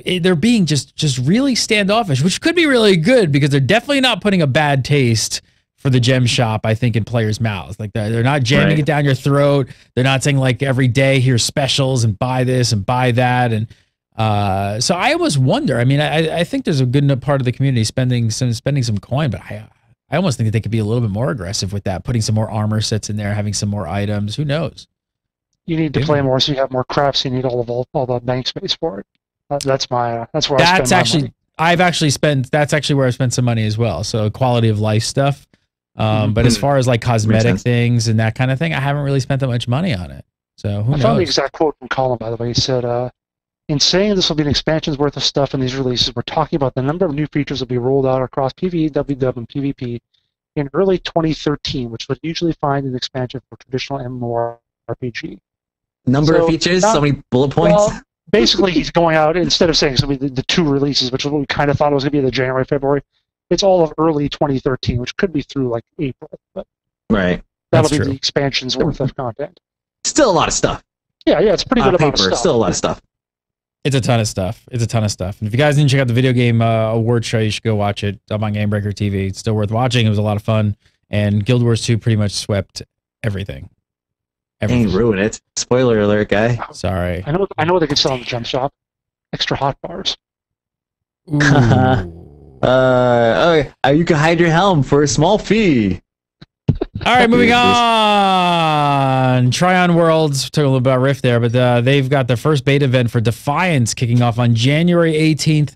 They're being just really standoffish, which could be really good because they're definitely not putting a bad taste for the gem shop, I think, in players' mouths. Like they're not jamming it down your throat. They're not saying like every day here's specials and buy this and buy that. And so I almost wonder. I mean, I think there's a good part of the community spending some coin, but I almost think that they could be a little bit more aggressive with that, putting some more armor sets in there, having some more items. Who knows? You need to play more, so you have more crafts. You need all the bank space for it. That's where I spend my money. That's actually where I've spent some money as well. So quality of life stuff. But as far as like cosmetic things and that kind of thing, I haven't really spent that much money on it. So who knows? I found the exact quote from Colin, by the way. He said, in saying this will be an expansion's worth of stuff in these releases, we're talking about the number of new features that will be rolled out across PvE, WW, and PvP in early 2013, which would usually find an expansion for traditional MMORPG. Number of features? So many bullet points? Well, basically, he's going out, instead of saying it's going to be the two releases, which is what we kind of thought it was going to be the January, February, it's all of early 2013, which could be through like April. But right. That'll be the expansion's worth of content. Still a lot of stuff. Yeah, it's pretty good amount of stuff. Still a lot of stuff. It's a ton of stuff. And if you guys didn't check out the video game award show, you should go watch it. It's up on Game Breaker TV. It's still worth watching. It was a lot of fun. And Guild Wars 2 pretty much swept everything. Ain't ruin it. Spoiler alert, guy. Sorry. I know what they could sell in the gem shop. Extra hot bars. Ooh. You can hide your helm for a small fee. All right, moving on. Trion Worlds, talking a little about Rift there, but they've got the first beta event for Defiance kicking off on January 18th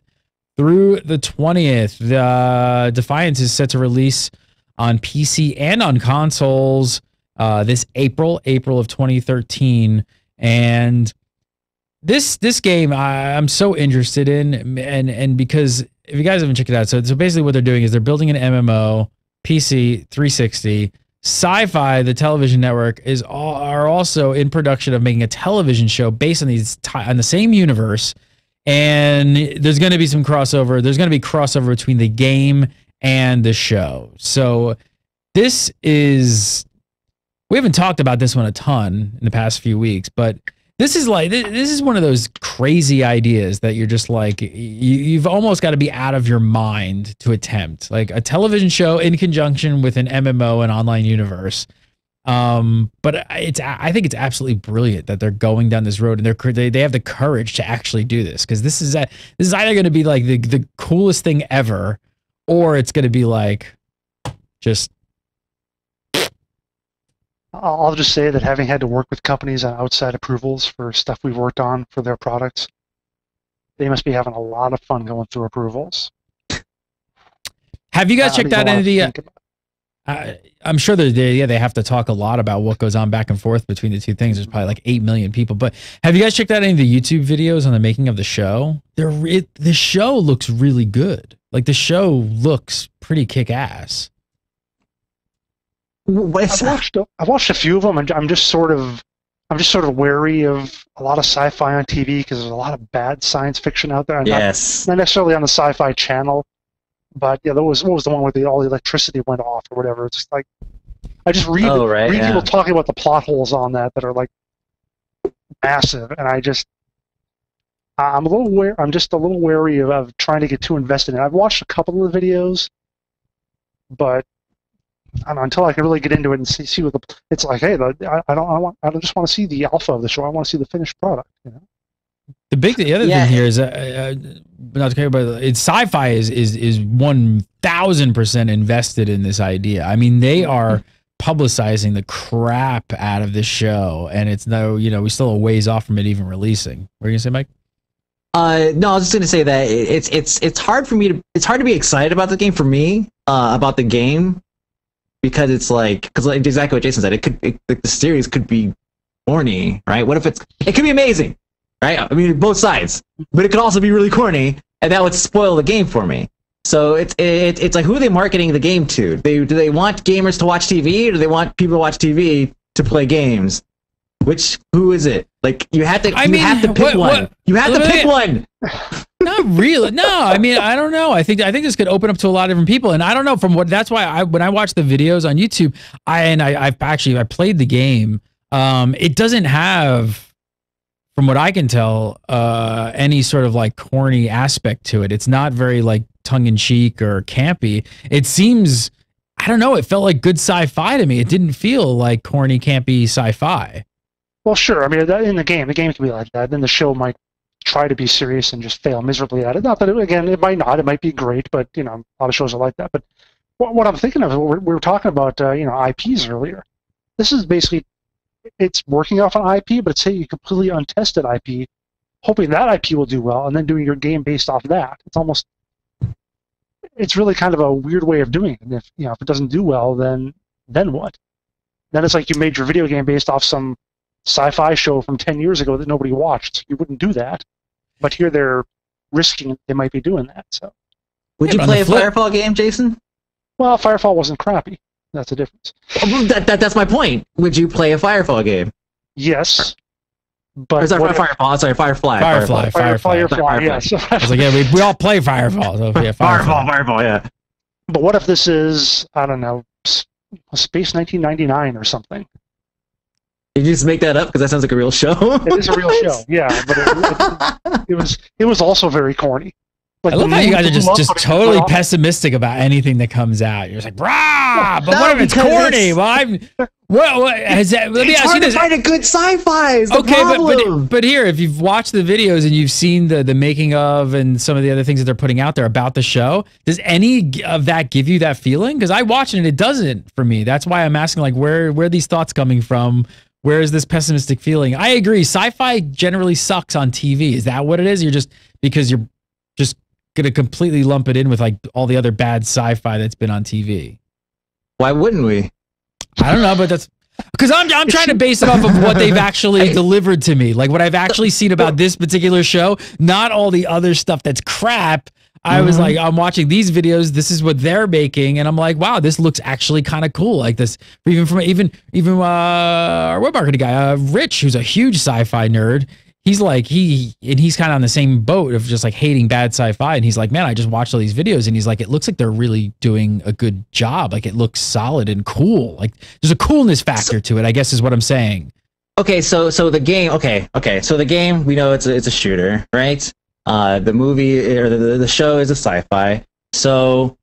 through the 20th. Defiance is set to release on PC and on consoles this April of 2013. And this game I'm so interested in, and because if you guys haven't checked it out, so basically what they're doing is they're building an MMO, PC 360. Sci-Fi, the television network, are also in production of making a television show based on on the same universe, and there's going to be some crossover. There's going to be crossover between the game and the show. So we haven't talked about this one a ton in the past few weeks, but this is one of those crazy ideas that you're just like, you've almost got to be out of your mind to attempt, like a television show in conjunction with an MMO and online universe. But I think it's absolutely brilliant that they're going down this road, and they have the courage to actually do this, because this is either going to be like the coolest thing ever, or it's going to be like just. I'll just say that having had to work with companies on outside approvals for stuff we've worked on for their products, they must be having a lot of fun going through approvals. Have you guys checked out any of the... I'm sure they have to talk a lot about what goes on back and forth between the two things. There's probably like 8 million people. But have you guys checked out any of the YouTube videos on the making of the show? The show looks really good. Like, the show looks pretty kick-ass. I've watched a few of them, and I'm just sort of wary of a lot of sci-fi on TV because there's a lot of bad science fiction out there. Yes. Not necessarily on the Sci-Fi Channel, but yeah, what was the one where all the electricity went off or whatever? It's just like I just read people talking about the plot holes on that are like massive, and I'm just a little wary of trying to get too invested in it. I've watched a couple of the videos, but I don't know, until I can really get into it and see what it's like. Hey, I don't just want to see the alpha of the show. I want to see the finished product. You know. The other thing here is not to care about it's sci-fi is 1000% invested in this idea. I mean, they are publicizing the crap out of this show, and it's we're still a ways off from it even releasing. What are you gonna say, Mike? No, I was just gonna say that it's hard for me to be excited about the game for me about the game because it's because exactly what Jason said. The series could be corny, right? What if it could be amazing, right? I mean, both sides, but it could also be really corny, and that would spoil the game for me. So it's like, who are they marketing the game to? Do they want gamers to watch TV, or do they want people to watch TV to play games? Who is it? Like, you have to pick one. You have to pick one. Not really. No, I mean, I don't know. I think this could open up to a lot of different people, and I don't know that's why when I watch the videos on YouTube, I played the game. It doesn't have, from what I can tell, any sort of like corny aspect to it. It's not very like tongue-in-cheek or campy. It seems, I don't know, it felt like good sci-fi to me. It didn't feel like corny, campy sci-fi. Well, sure. I mean, in the game can be like that. Then the show might try to be serious and just fail miserably at it. Not that, it might not. It might be great, but, a lot of shows are like that. But what I'm thinking of, we were talking about, IPs earlier. This is basically, it's working off an IP, but it's a completely untested IP, hoping that IP will do well, and then doing your game based off that. It's really kind of a weird way of doing it. And if it doesn't do well, then what? Then it's like you made your video game based off some sci-fi show from 10 years ago that nobody watched. So you wouldn't do that. But here they're risking they might be doing that. So, would you play a Firefall game, Jason? Well, Firefall wasn't crappy. That's the difference. That's my point. Would you play a Firefall game? Yes. But Firefall? Sorry, Firefly. Firefly. Yes. I was like, yeah, we all play Firefall. So yeah, Firefall, yeah. But what if this is, I don't know, Space 1999 or something? Did you just make that up? Because that sounds like a real show. It is a real show, yeah. But it was also very corny. Like, I love how you guys are just totally pessimistic about anything that comes out. You're just like, brah! But what if it's corny? Let me ask you this. It's hard to find a good sci-fi. Okay, but here, if you've watched the videos and you've seen the making of and some of the other things that they're putting out there about the show, does any of that give you that feeling? Because I watch it and it doesn't for me. That's why I'm asking, like, where are these thoughts coming from? Where is this pessimistic feeling? I agree. Sci-fi generally sucks on TV. Is that what it is? Because you're just gonna completely lump it in with like all the other bad sci-fi that's been on TV. Why wouldn't we? I don't know, but that's because I'm trying to base it off of what they've actually delivered to me, like what I've actually seen about this particular show, not all the other stuff that's crap. I was like, I'm watching these videos. This is what they're making, and I'm like, wow, this looks actually kind of cool. Like this, even our web marketing guy, Rich, who's a huge sci-fi nerd. He's like he's kind of on the same boat of just like hating bad sci-fi, and he's like, man, I just watched all these videos, and he's like, it looks like they're really doing a good job. Like it looks solid and cool. Like there's a coolness factor to it, I guess is what I'm saying. Okay, so the game. Okay, so the game, we know it's a shooter, right? The movie or the show is a sci-fi. So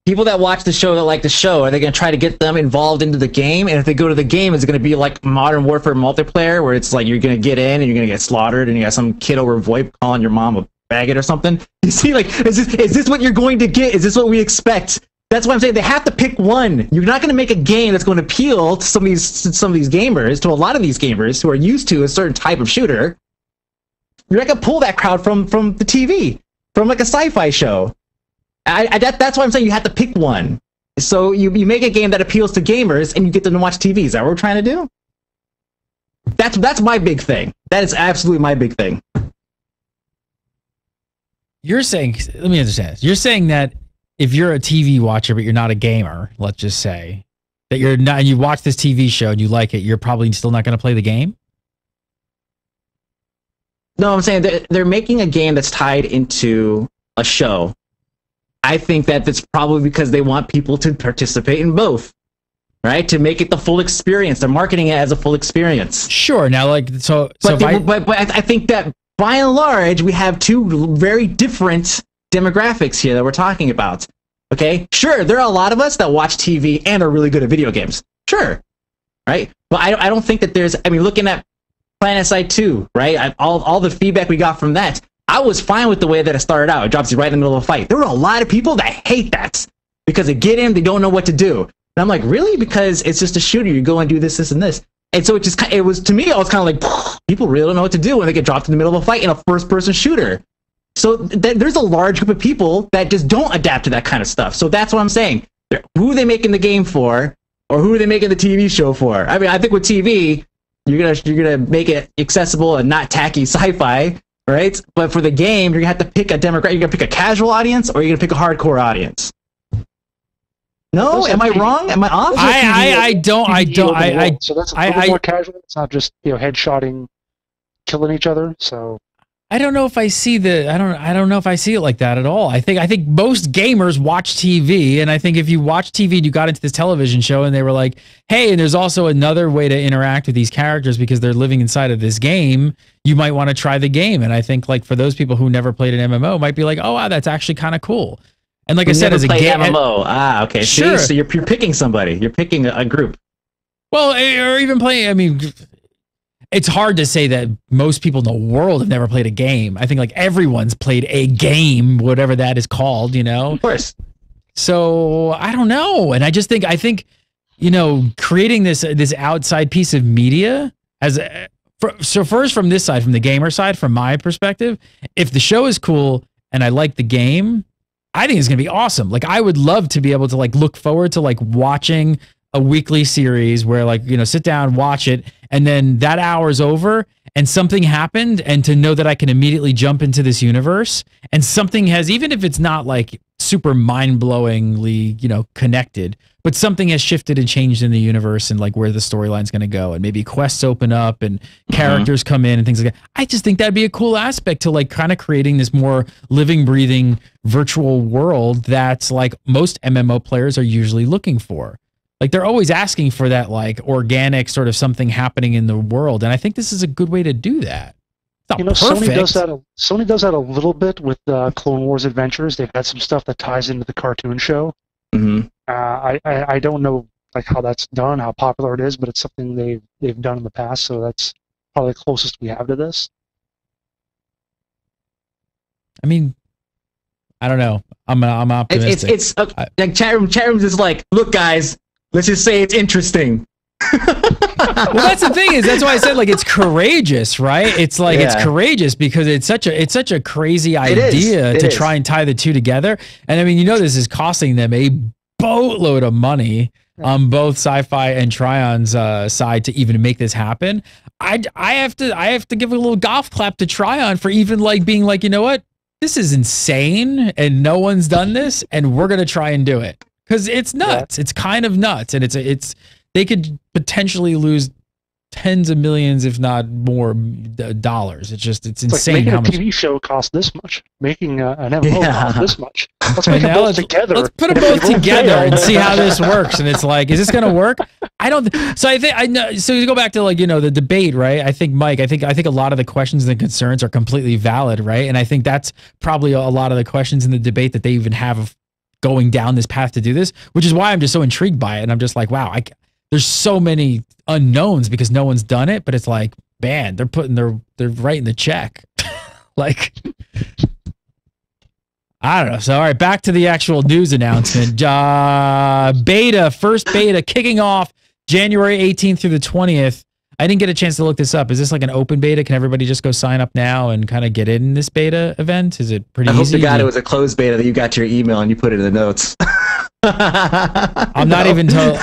people that watch the show that like the show, are they going to try to get them involved into the game? And if they go to the game, is it going to be like Modern Warfare multiplayer, where it's like you're going to get in and you're going to get slaughtered, and you got some kid over VoIP calling your mom a faggot or something? You see, like, is this what you're going to get? Is this what we expect? That's why I'm saying they have to pick one. You're not going to make a game that's going to appeal to some of these gamers, to a lot of these gamers who are used to a certain type of shooter. You're not going to pull that crowd from the TV, from like a sci-fi show. That's why I'm saying you have to pick one. So you make a game that appeals to gamers, and you get them to watch TV. Is that what we're trying to do? That's my big thing. That is absolutely my big thing. You're saying, let me understand. You're saying that if you're a TV watcher but you're not a gamer, let's just say that you're not, and you watch this TV show and you like it, you're probably still not going to play the game. No, I'm saying they're making a game that's tied into a show. I think that that's probably because they want people to participate in both. right? To make it the full experience. They're marketing it as a full experience. Sure. Now, like, but I think that by and large, we have two very different demographics here that we're talking about. Okay, sure, there are a lot of us that watch TV and are really good at video games. Sure, right? But I don't think that there's. I mean, looking at PlanetSide 2, right? All the feedback we got from that, I was fine with the way that it started out. It drops you right in the middle of a fight. There were a lot of people that hate that because they get in, they don't know what to do. And I'm like, really? Because it's just a shooter. You go and do this, this, and this. And so it was to me, I was kind of like, people really don't know what to do when they get dropped in the middle of a fight in a first-person shooter. So there's a large group of people that just don't adapt to that kind of stuff. So that's what I'm saying. Who are they making the game for, or who are they making the TV show for? I mean, I think with TV, you're gonna make it accessible and not tacky sci-fi, right? But for the game, you're gonna have to pick a demographic. You're gonna pick a casual audience, or you're gonna pick a hardcore audience. No, am I wrong? Am I off? So that's a little more casual. It's not just headshotting, killing each other. So I don't know if I see I don't know if I see it like that at all. I think most gamers watch TV, and I think if you watch TV and you got into this television show and they were like, hey, and there's also another way to interact with these characters because they're living inside of this game, you might want to try the game. And I think like for those people who never played an MMO might be like, oh wow, that's actually kind of cool. And like I said, as a game MMO, okay, sure. So you're picking somebody, you're picking a group. Well, or even playing. I mean, it's hard to say that most people in the world have never played a game. I think like everyone's played a game, whatever that is called, Of course. So I don't know, and I think creating this outside piece of media so first from this side, from the gamer side, from my perspective, if the show is cool and I like the game, I think it's going to be awesome. Like I would love to be able to like look forward to like watching a weekly series where like, sit down, watch it, and then that hour's over and something happened, and to know that I can immediately jump into this universe and something has, even if it's not like super mind-blowingly, connected, but something has shifted and changed in the universe and like where the storyline's going to go, and maybe quests open up and characters come in and things like that. I just think that'd be a cool aspect to like kind of creating this more living, breathing virtual world that's like most MMO players are usually looking for. Like they're always asking for that like organic sort of something happening in the world, and I think this is a good way to do that. It's not perfect. Sony does that a little bit with Clone Wars Adventures. They've had some stuff that ties into the cartoon show. Mm-hmm. I don't know like how that's done, how popular it is, but it's something they've done in the past. So that's probably the closest we have to this. I mean, I don't know. I'm optimistic. It's like chat rooms is like, look guys, let's just say it's interesting. Well, that's the thing that's why I said like it's courageous, right? It's like it's courageous because it's such a crazy idea to try and tie the two together. And I mean, this is costing them a boatload of money on both Sci-Fi and Trion's side to even make this happen. I have to give a little golf clap to Trion for even like being like, you know what? This is insane and no one's done this and we're going to try and do it. Because it's nuts. It's kind of nuts. And they could potentially lose tens of millions, if not more, dollars. It's insane. Like making a TV show costs this much. Making an MMO costs this much. Let's make them both together. Let's put them both together and see how this works. And it's like, is this going to work? I don't. So I think I know. So you go back to like the debate, right? I think Mike. I think a lot of the questions and concerns are completely valid, right? And I think that's probably a lot of the questions in the debate that they even have of going down this path to do this, which is why I'm just so intrigued by it. And I'm just like, wow, there's so many unknowns because no one's done it, but it's like, man, they're writing the check. Like, I don't know. So, all right, back to the actual news announcement. First beta kicking off January 18th through the 20th. I didn't get a chance to look this up. Is this like an open beta? Can everybody just go sign up now and kind of get in this beta event? Is it pretty easy? I hope to God it was a closed beta that you got your email and you put it in the notes. I'm not even told.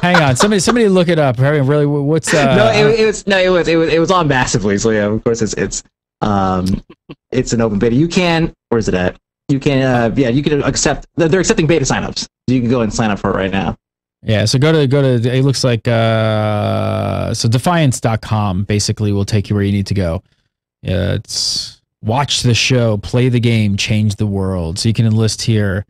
Hang on, somebody look it up. Really, what's No, it was on massively. So yeah, of course it's an open beta. You can, where's it at? You can you can accept. They're accepting beta signups. You can go and sign up for it right now. Yeah, so go to it looks like so defiance.com basically will take you where you need to go. Yeah, it's watch the show, play the game, change the world. So you can enlist here.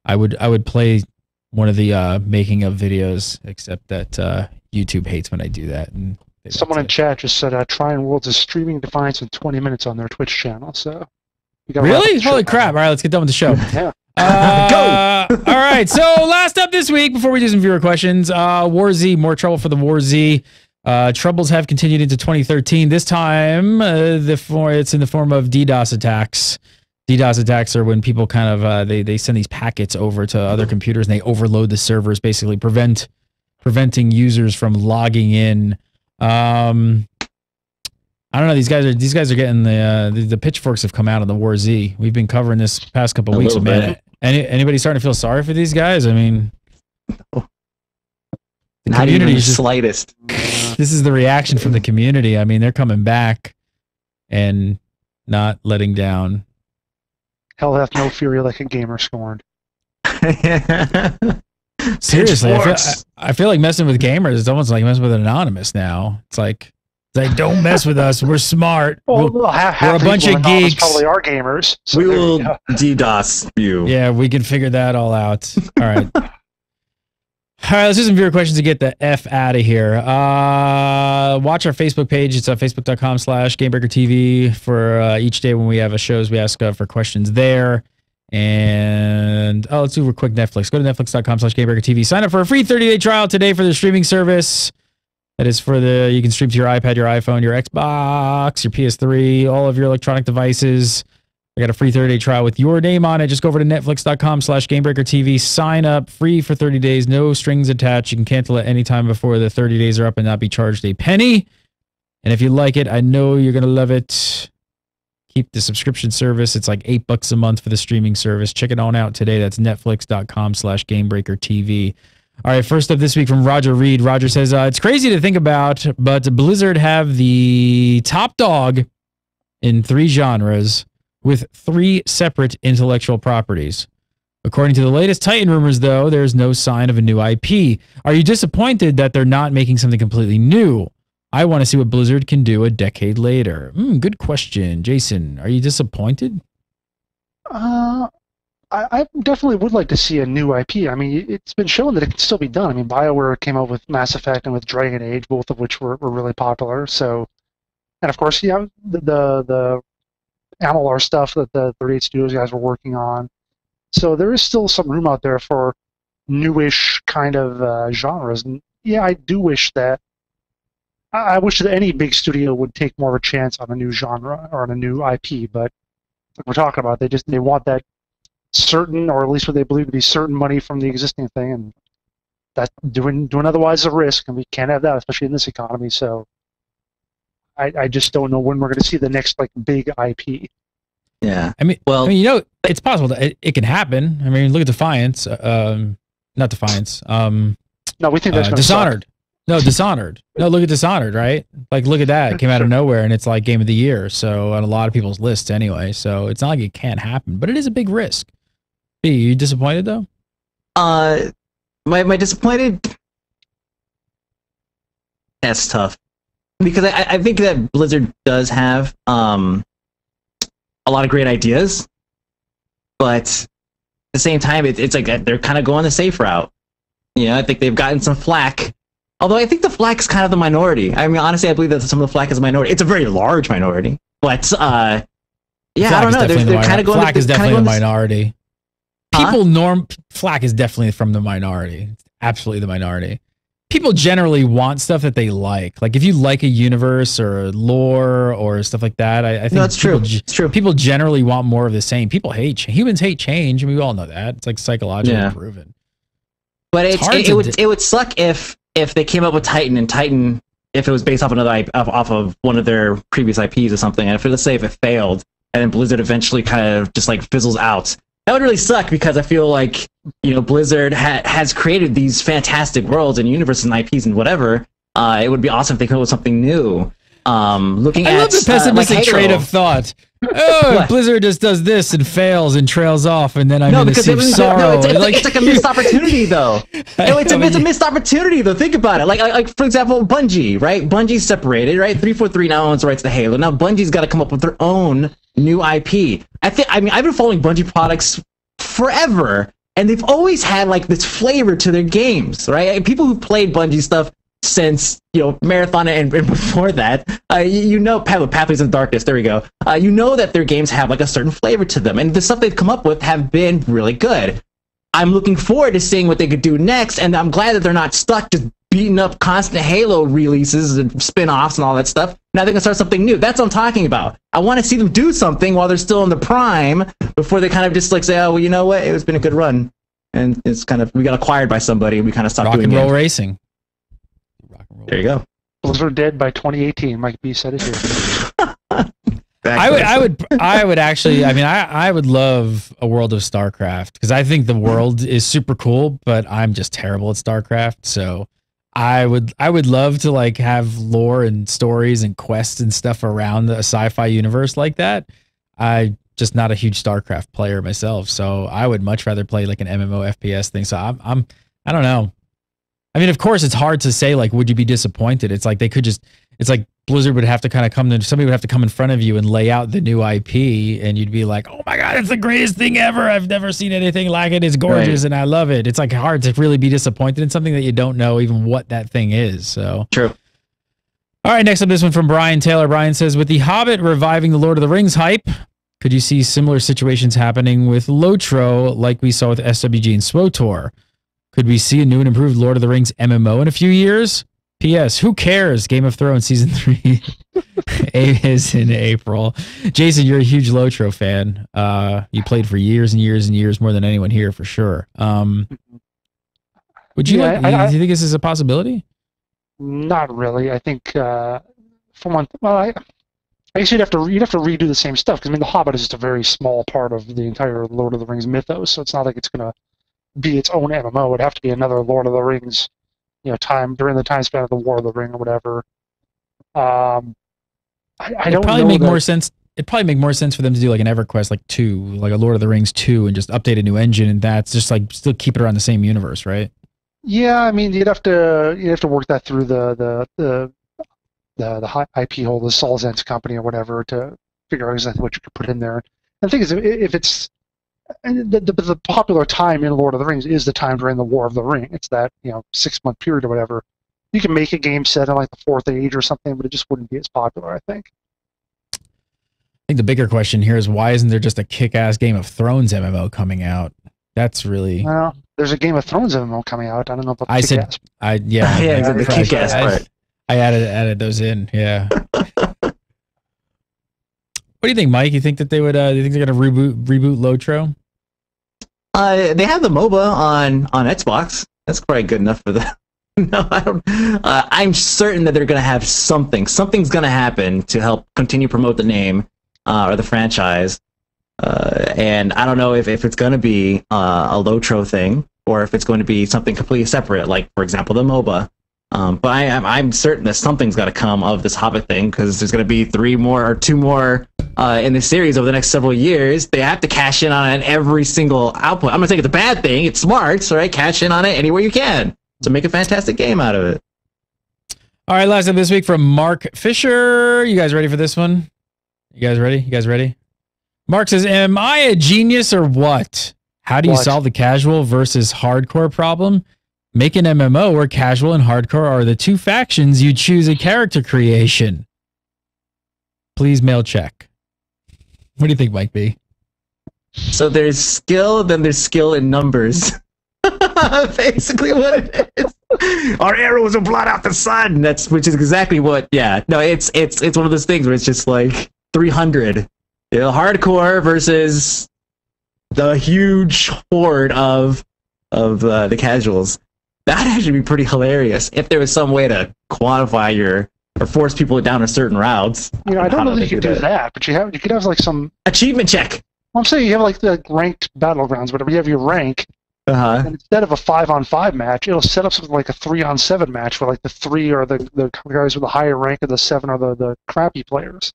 I would play one of the making of videos, except that YouTube hates when I do that. And someone in chat just said Trion Worlds is streaming Defiance in 20 minutes on their Twitch channel. So really? Holy crap! All right, let's get done with the show. Yeah. Go! All right, so last up this week, before we do some viewer questions, War Z, more trouble for the War Z. Troubles have continued into 2013. This time, it's in the form of DDoS attacks. DDoS attacks are when people kind of they send these packets over to other computers and they overload the servers, basically preventing users from logging in. I don't know. These guys are getting the pitchforks have come out on the War Z. We've been covering this past couple of weeks, man. Anybody starting to feel sorry for these guys? I mean, the not even the slightest. This is the reaction from the community. I mean, they're coming back and not letting down. Hell hath no fury like a gamer scorned. Seriously, I feel like messing with gamers is almost like messing with an anonymous now. It's like don't mess with us. We're smart. Well, we're a bunch of geeks. Probably are gamers. So we will DDoS you. Yeah, we can figure that all out. All right. All right, let's do some viewer questions to get the F out of here. Watch our Facebook page. It's facebook.com/GameBreakerTV for each day when we have a shows. We ask for questions there. And let's do a quick Netflix. Go to netflix.com/GameBreakerTV. Sign up for a free 30-day trial today for the streaming service. That is for you can stream to your iPad, your iPhone, your Xbox, your PS3, all of your electronic devices. I got a free 30-day trial with your name on it. Just go over to netflix.com/GameBreakerTV. Sign up free for 30 days. No strings attached. You can cancel at any time before the 30 days are up and not be charged a penny. And if you like it, I know you're going to love it. Keep the subscription service. It's like $8 a month for the streaming service. Check it on out today. That's netflix.com/GameBreakerTV. All right, first up this week from Roger Reed. Roger says, it's crazy to think about, but Blizzard have the top dog in 3 genres with 3 separate intellectual properties. According to the latest Titan rumors, though, there's no sign of a new IP. Are you disappointed that they're not making something completely new? I want to see what Blizzard can do a decade later. Good question. Jason, are you disappointed? I definitely would like to see a new IP. I mean, it's been shown that it can still be done. I mean, BioWare came out with Mass Effect and with Dragon Age, both of which were really popular. So, and of course, yeah, the Amalur stuff that the 38 Studios guys were working on. So there is still some room out there for newish kind of genres. And yeah, I do wish that. I wish that any big studio would take more of a chance on a new genre or on a new IP. But like we're talking about, they want that certain, or at least what they believe to be certain money from the existing thing, and that doing otherwise is a risk, and we can't have that, especially in this economy. So I just don't know when we're going to see the next like big IP. Yeah, I mean, it's possible that it can happen. I mean, look at Defiance, not Defiance. No, we think that's Dishonored. Suck. No, Dishonored. No, look at Dishonored, right? Like, look at that. It came out of nowhere, and it's like Game of the Year. So on a lot of people's lists anyway. So it's not like it can't happen, but it is a big risk. Are you disappointed though? My disappointed. That's tough because I think that Blizzard does have a lot of great ideas, but at the same time, it's like they're kind of going the safe route. You know, I think they've gotten some flack. Although I think the flack is kind of the minority. I mean, honestly, I believe that some of the flack is a minority. It's a very large minority, but yeah, I don't know. They're kind of going. Flack is definitely the minority. Flack is definitely from the minority. It's absolutely the minority. People generally want stuff that they like. Like if you like a universe or lore or stuff like that, I think that's true. It's true. People generally want more of the same. Humans hate change, and we all know that. It's like psychologically proven. But it would suck if they came up with Titan, and Titan, if it was based off off of one of their previous IPs or something, and let's say if it failed, and then Blizzard eventually kind of just like fizzles out. That would really suck because I feel like, you know, Blizzard has created these fantastic worlds and universes and IPs and whatever. It would be awesome if they come up with something new. I love the pessimistic trait of thought. Blizzard just does this and fails and trails off, and then I'm going to see sorrow. It's like a missed opportunity, though. It's a missed opportunity, though. Think about it. Like for example, Bungie, right? Bungie's separated, right? 343 now owns the rights to Halo. Now Bungie's got to come up with their own new IP. I've been following Bungie products forever, and they've always had like this flavor to their games, right? And people who've played Bungie stuff since, you know, Marathon and before that, you know, Pathways of Darkness, there we go. You know that their games have like a certain flavor to them, and the stuff they've come up with have been really good. I'm looking forward to seeing what they could do next, and I'm glad that they're not stuck just beating up constant Halo releases and spin-offs and all that stuff. Now they can start something new. That's what I'm talking about. I want to see them do something while they're still in the prime, before they kind of just like say, oh, well, you know what, it's been a good run, and it's kind of, we got acquired by somebody, and we kind of stopped doing it. Rock and roll racing. There you go. Blizzard dead by 2018. Mike B said it here. I would actually. I mean, I would love a world of StarCraft, because I think the world is super cool, but I'm just terrible at StarCraft. So I would love to like have lore and stories and quests and stuff around a sci-fi universe like that. I just not a huge StarCraft player myself, so I would much rather play like an MMO FPS thing. So I don't know. I mean, of course, it's hard to say, like, would you be disappointed? It's like they could just, it's like Blizzard would have to kind of somebody would have to come in front of you and lay out the new IP, and you'd be like, oh my God, it's the greatest thing ever. I've never seen anything like it. It's gorgeous, and I love it. It's like hard to really be disappointed in something that you don't know even what that thing is. So true. All right, next up, this one from Brian Taylor. Brian says, with The Hobbit reviving the Lord of the Rings hype, could you see similar situations happening with Lotro like we saw with SWG and SWTOR? Could we see a new and improved Lord of the Rings MMO in a few years? P.S. Who cares? Game of Thrones Season 3 is in April. Jason, you're a huge Lotro fan. You played for years and years and years, more than anyone here for sure. Would you do you think this is a possibility? Not really. I think for one, well, I guess you'd have to redo the same stuff, because I mean, The Hobbit is just a very small part of the entire Lord of the Rings mythos, so it's not like it's going to be its own MMO. It would have to be another Lord of the Rings, you know, time during the time span of the War of the Ring or whatever. I don't probably know make more sense. It'd probably make more sense for them to do like an EverQuest, like 2, like a Lord of the Rings 2, and just update a new engine, and that's just like still keep it around the same universe, right? Yeah, I mean, you'd have to work that through the IP hole, the Saul's Ends company or whatever, to figure out exactly what you could put in there. And the thing is, if it's the popular time in Lord of the Rings is the time during the War of the Ring. It's that, you know, 6-month period or whatever. You can make a game set in like the 4th Age or something, but it just wouldn't be as popular, I think. I think the bigger question here is, why isn't there just a kick-ass Game of Thrones MMO coming out? That's really... Well, there's a Game of Thrones MMO coming out. I don't know about the kick-ass. The kick-ass part. I added those in, yeah. What do you think, Mike? You think that they would? Do you think they're gonna reboot Lotro? They have the MOBA on Xbox. That's probably good enough for them. No, I don't. I'm certain that they're gonna have something. Something's gonna happen to help continue promote the name or the franchise. And I don't know if it's gonna be a Lotro thing, or if it's going to be something completely separate, like for example the MOBA. But I'm certain that something's got to come of this Hobbit thing, because there's going to be 2 more in the series over the next several years. They have to cash in on it every single output. I'm not saying it's a bad thing. It's smart, right? Cash in on it anywhere you can to make a fantastic game out of it. All right, last up this week from Mark Fisher. You guys ready for this one? You guys ready? Mark says, am I a genius or what? How do you solve the casual versus hardcore problem? Make an MMO where casual and hardcore are the 2 factions you choose a character creation. Please mail check. What do you think, Mike B? So there's skill, then there's skill in numbers. Basically what it is. Our arrows will blot out the sun. Which is exactly what, yeah. No, it's one of those things where it's just like 300. You know, hardcore versus the huge horde of the casuals. That'd actually be pretty hilarious if there was some way to quantify or force people down a certain routes. You know, I don't know that you could do that, but you could have like some achievement check. Well, I'm saying you have like the ranked battlegrounds, whatever. You have your rank, and instead of a 5-on-5 match, it'll set up something like a 3-on-7 match where like the 3 are the guys with the higher rank, and the 7 are the crappy players.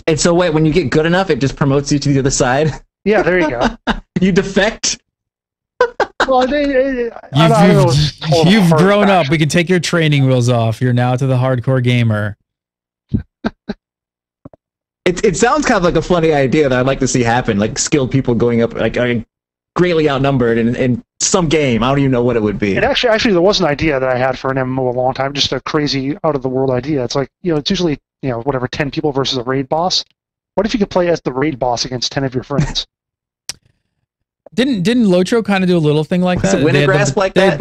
And so wait, when you get good enough, it just promotes you to the other side? Yeah, there you go. You defect? Well, you've grown up. We can take your training wheels off. You're now to the hardcore gamer. It sounds kind of like a funny idea that I'd like to see happen, like skilled people going up, like greatly outnumbered in some game. I don't even know what it would be. And actually, there was an idea that I had for an MMO a long time, just a crazy, out of the world idea. It's like, it's usually, whatever, 10 people versus a raid boss. What if you could play as the raid boss against 10 of your friends? Didn't Lotro kind of do a little thing like that? Wintergrasp like that?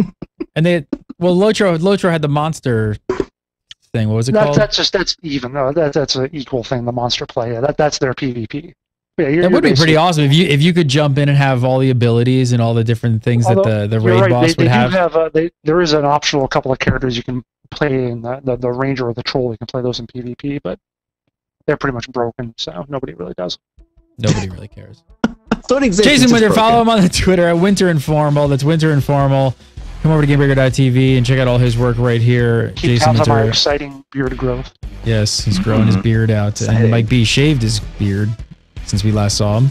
Lotro had the monster thing. What was it called? That's even. No, that's an equal thing. The monster play. Yeah, that's their PvP. Yeah, that would be pretty awesome if you could jump in and have all the abilities and all the different things that the raid boss would have. There is an optional couple of characters you can play in the ranger or the troll. You can play those in PvP, but they're pretty much broken, so nobody really does. Nobody really cares. So it exists, Jason Winter, follow him on the Twitter at Winter Informal. That's Winter Informal. Come over to GameBreaker.tv and check out all his work right here. Keep Jason tabs on Winter. my exciting beard growth. Yes, he's growing his beard out. And Mike B shaved his beard since we last saw him.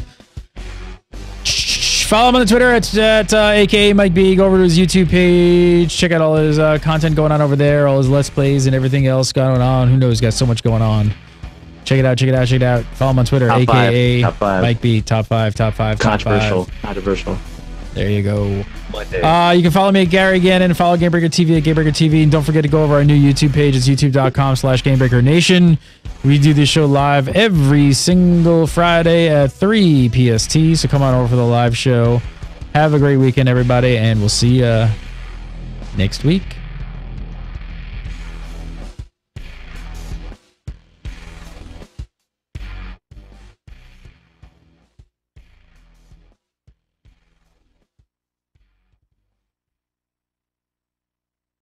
Follow him on the Twitter at aka Mike B. Go over to his YouTube page. Check out all his content going on over there, all his Let's Plays and everything else going on. Who knows? He's got so much going on. Check it out. Follow him on Twitter, aka Mike B. Top 5. Controversial. There you go. You can follow me at Gary Gannon. Follow Gamebreaker TV at Gamebreaker TV. And don't forget to go over our new YouTube page. It's youtube.com/GameBreakerNation. We do this show live every single Friday at 3 PST. So come on over for the live show. Have a great weekend, everybody. And we'll see you next week.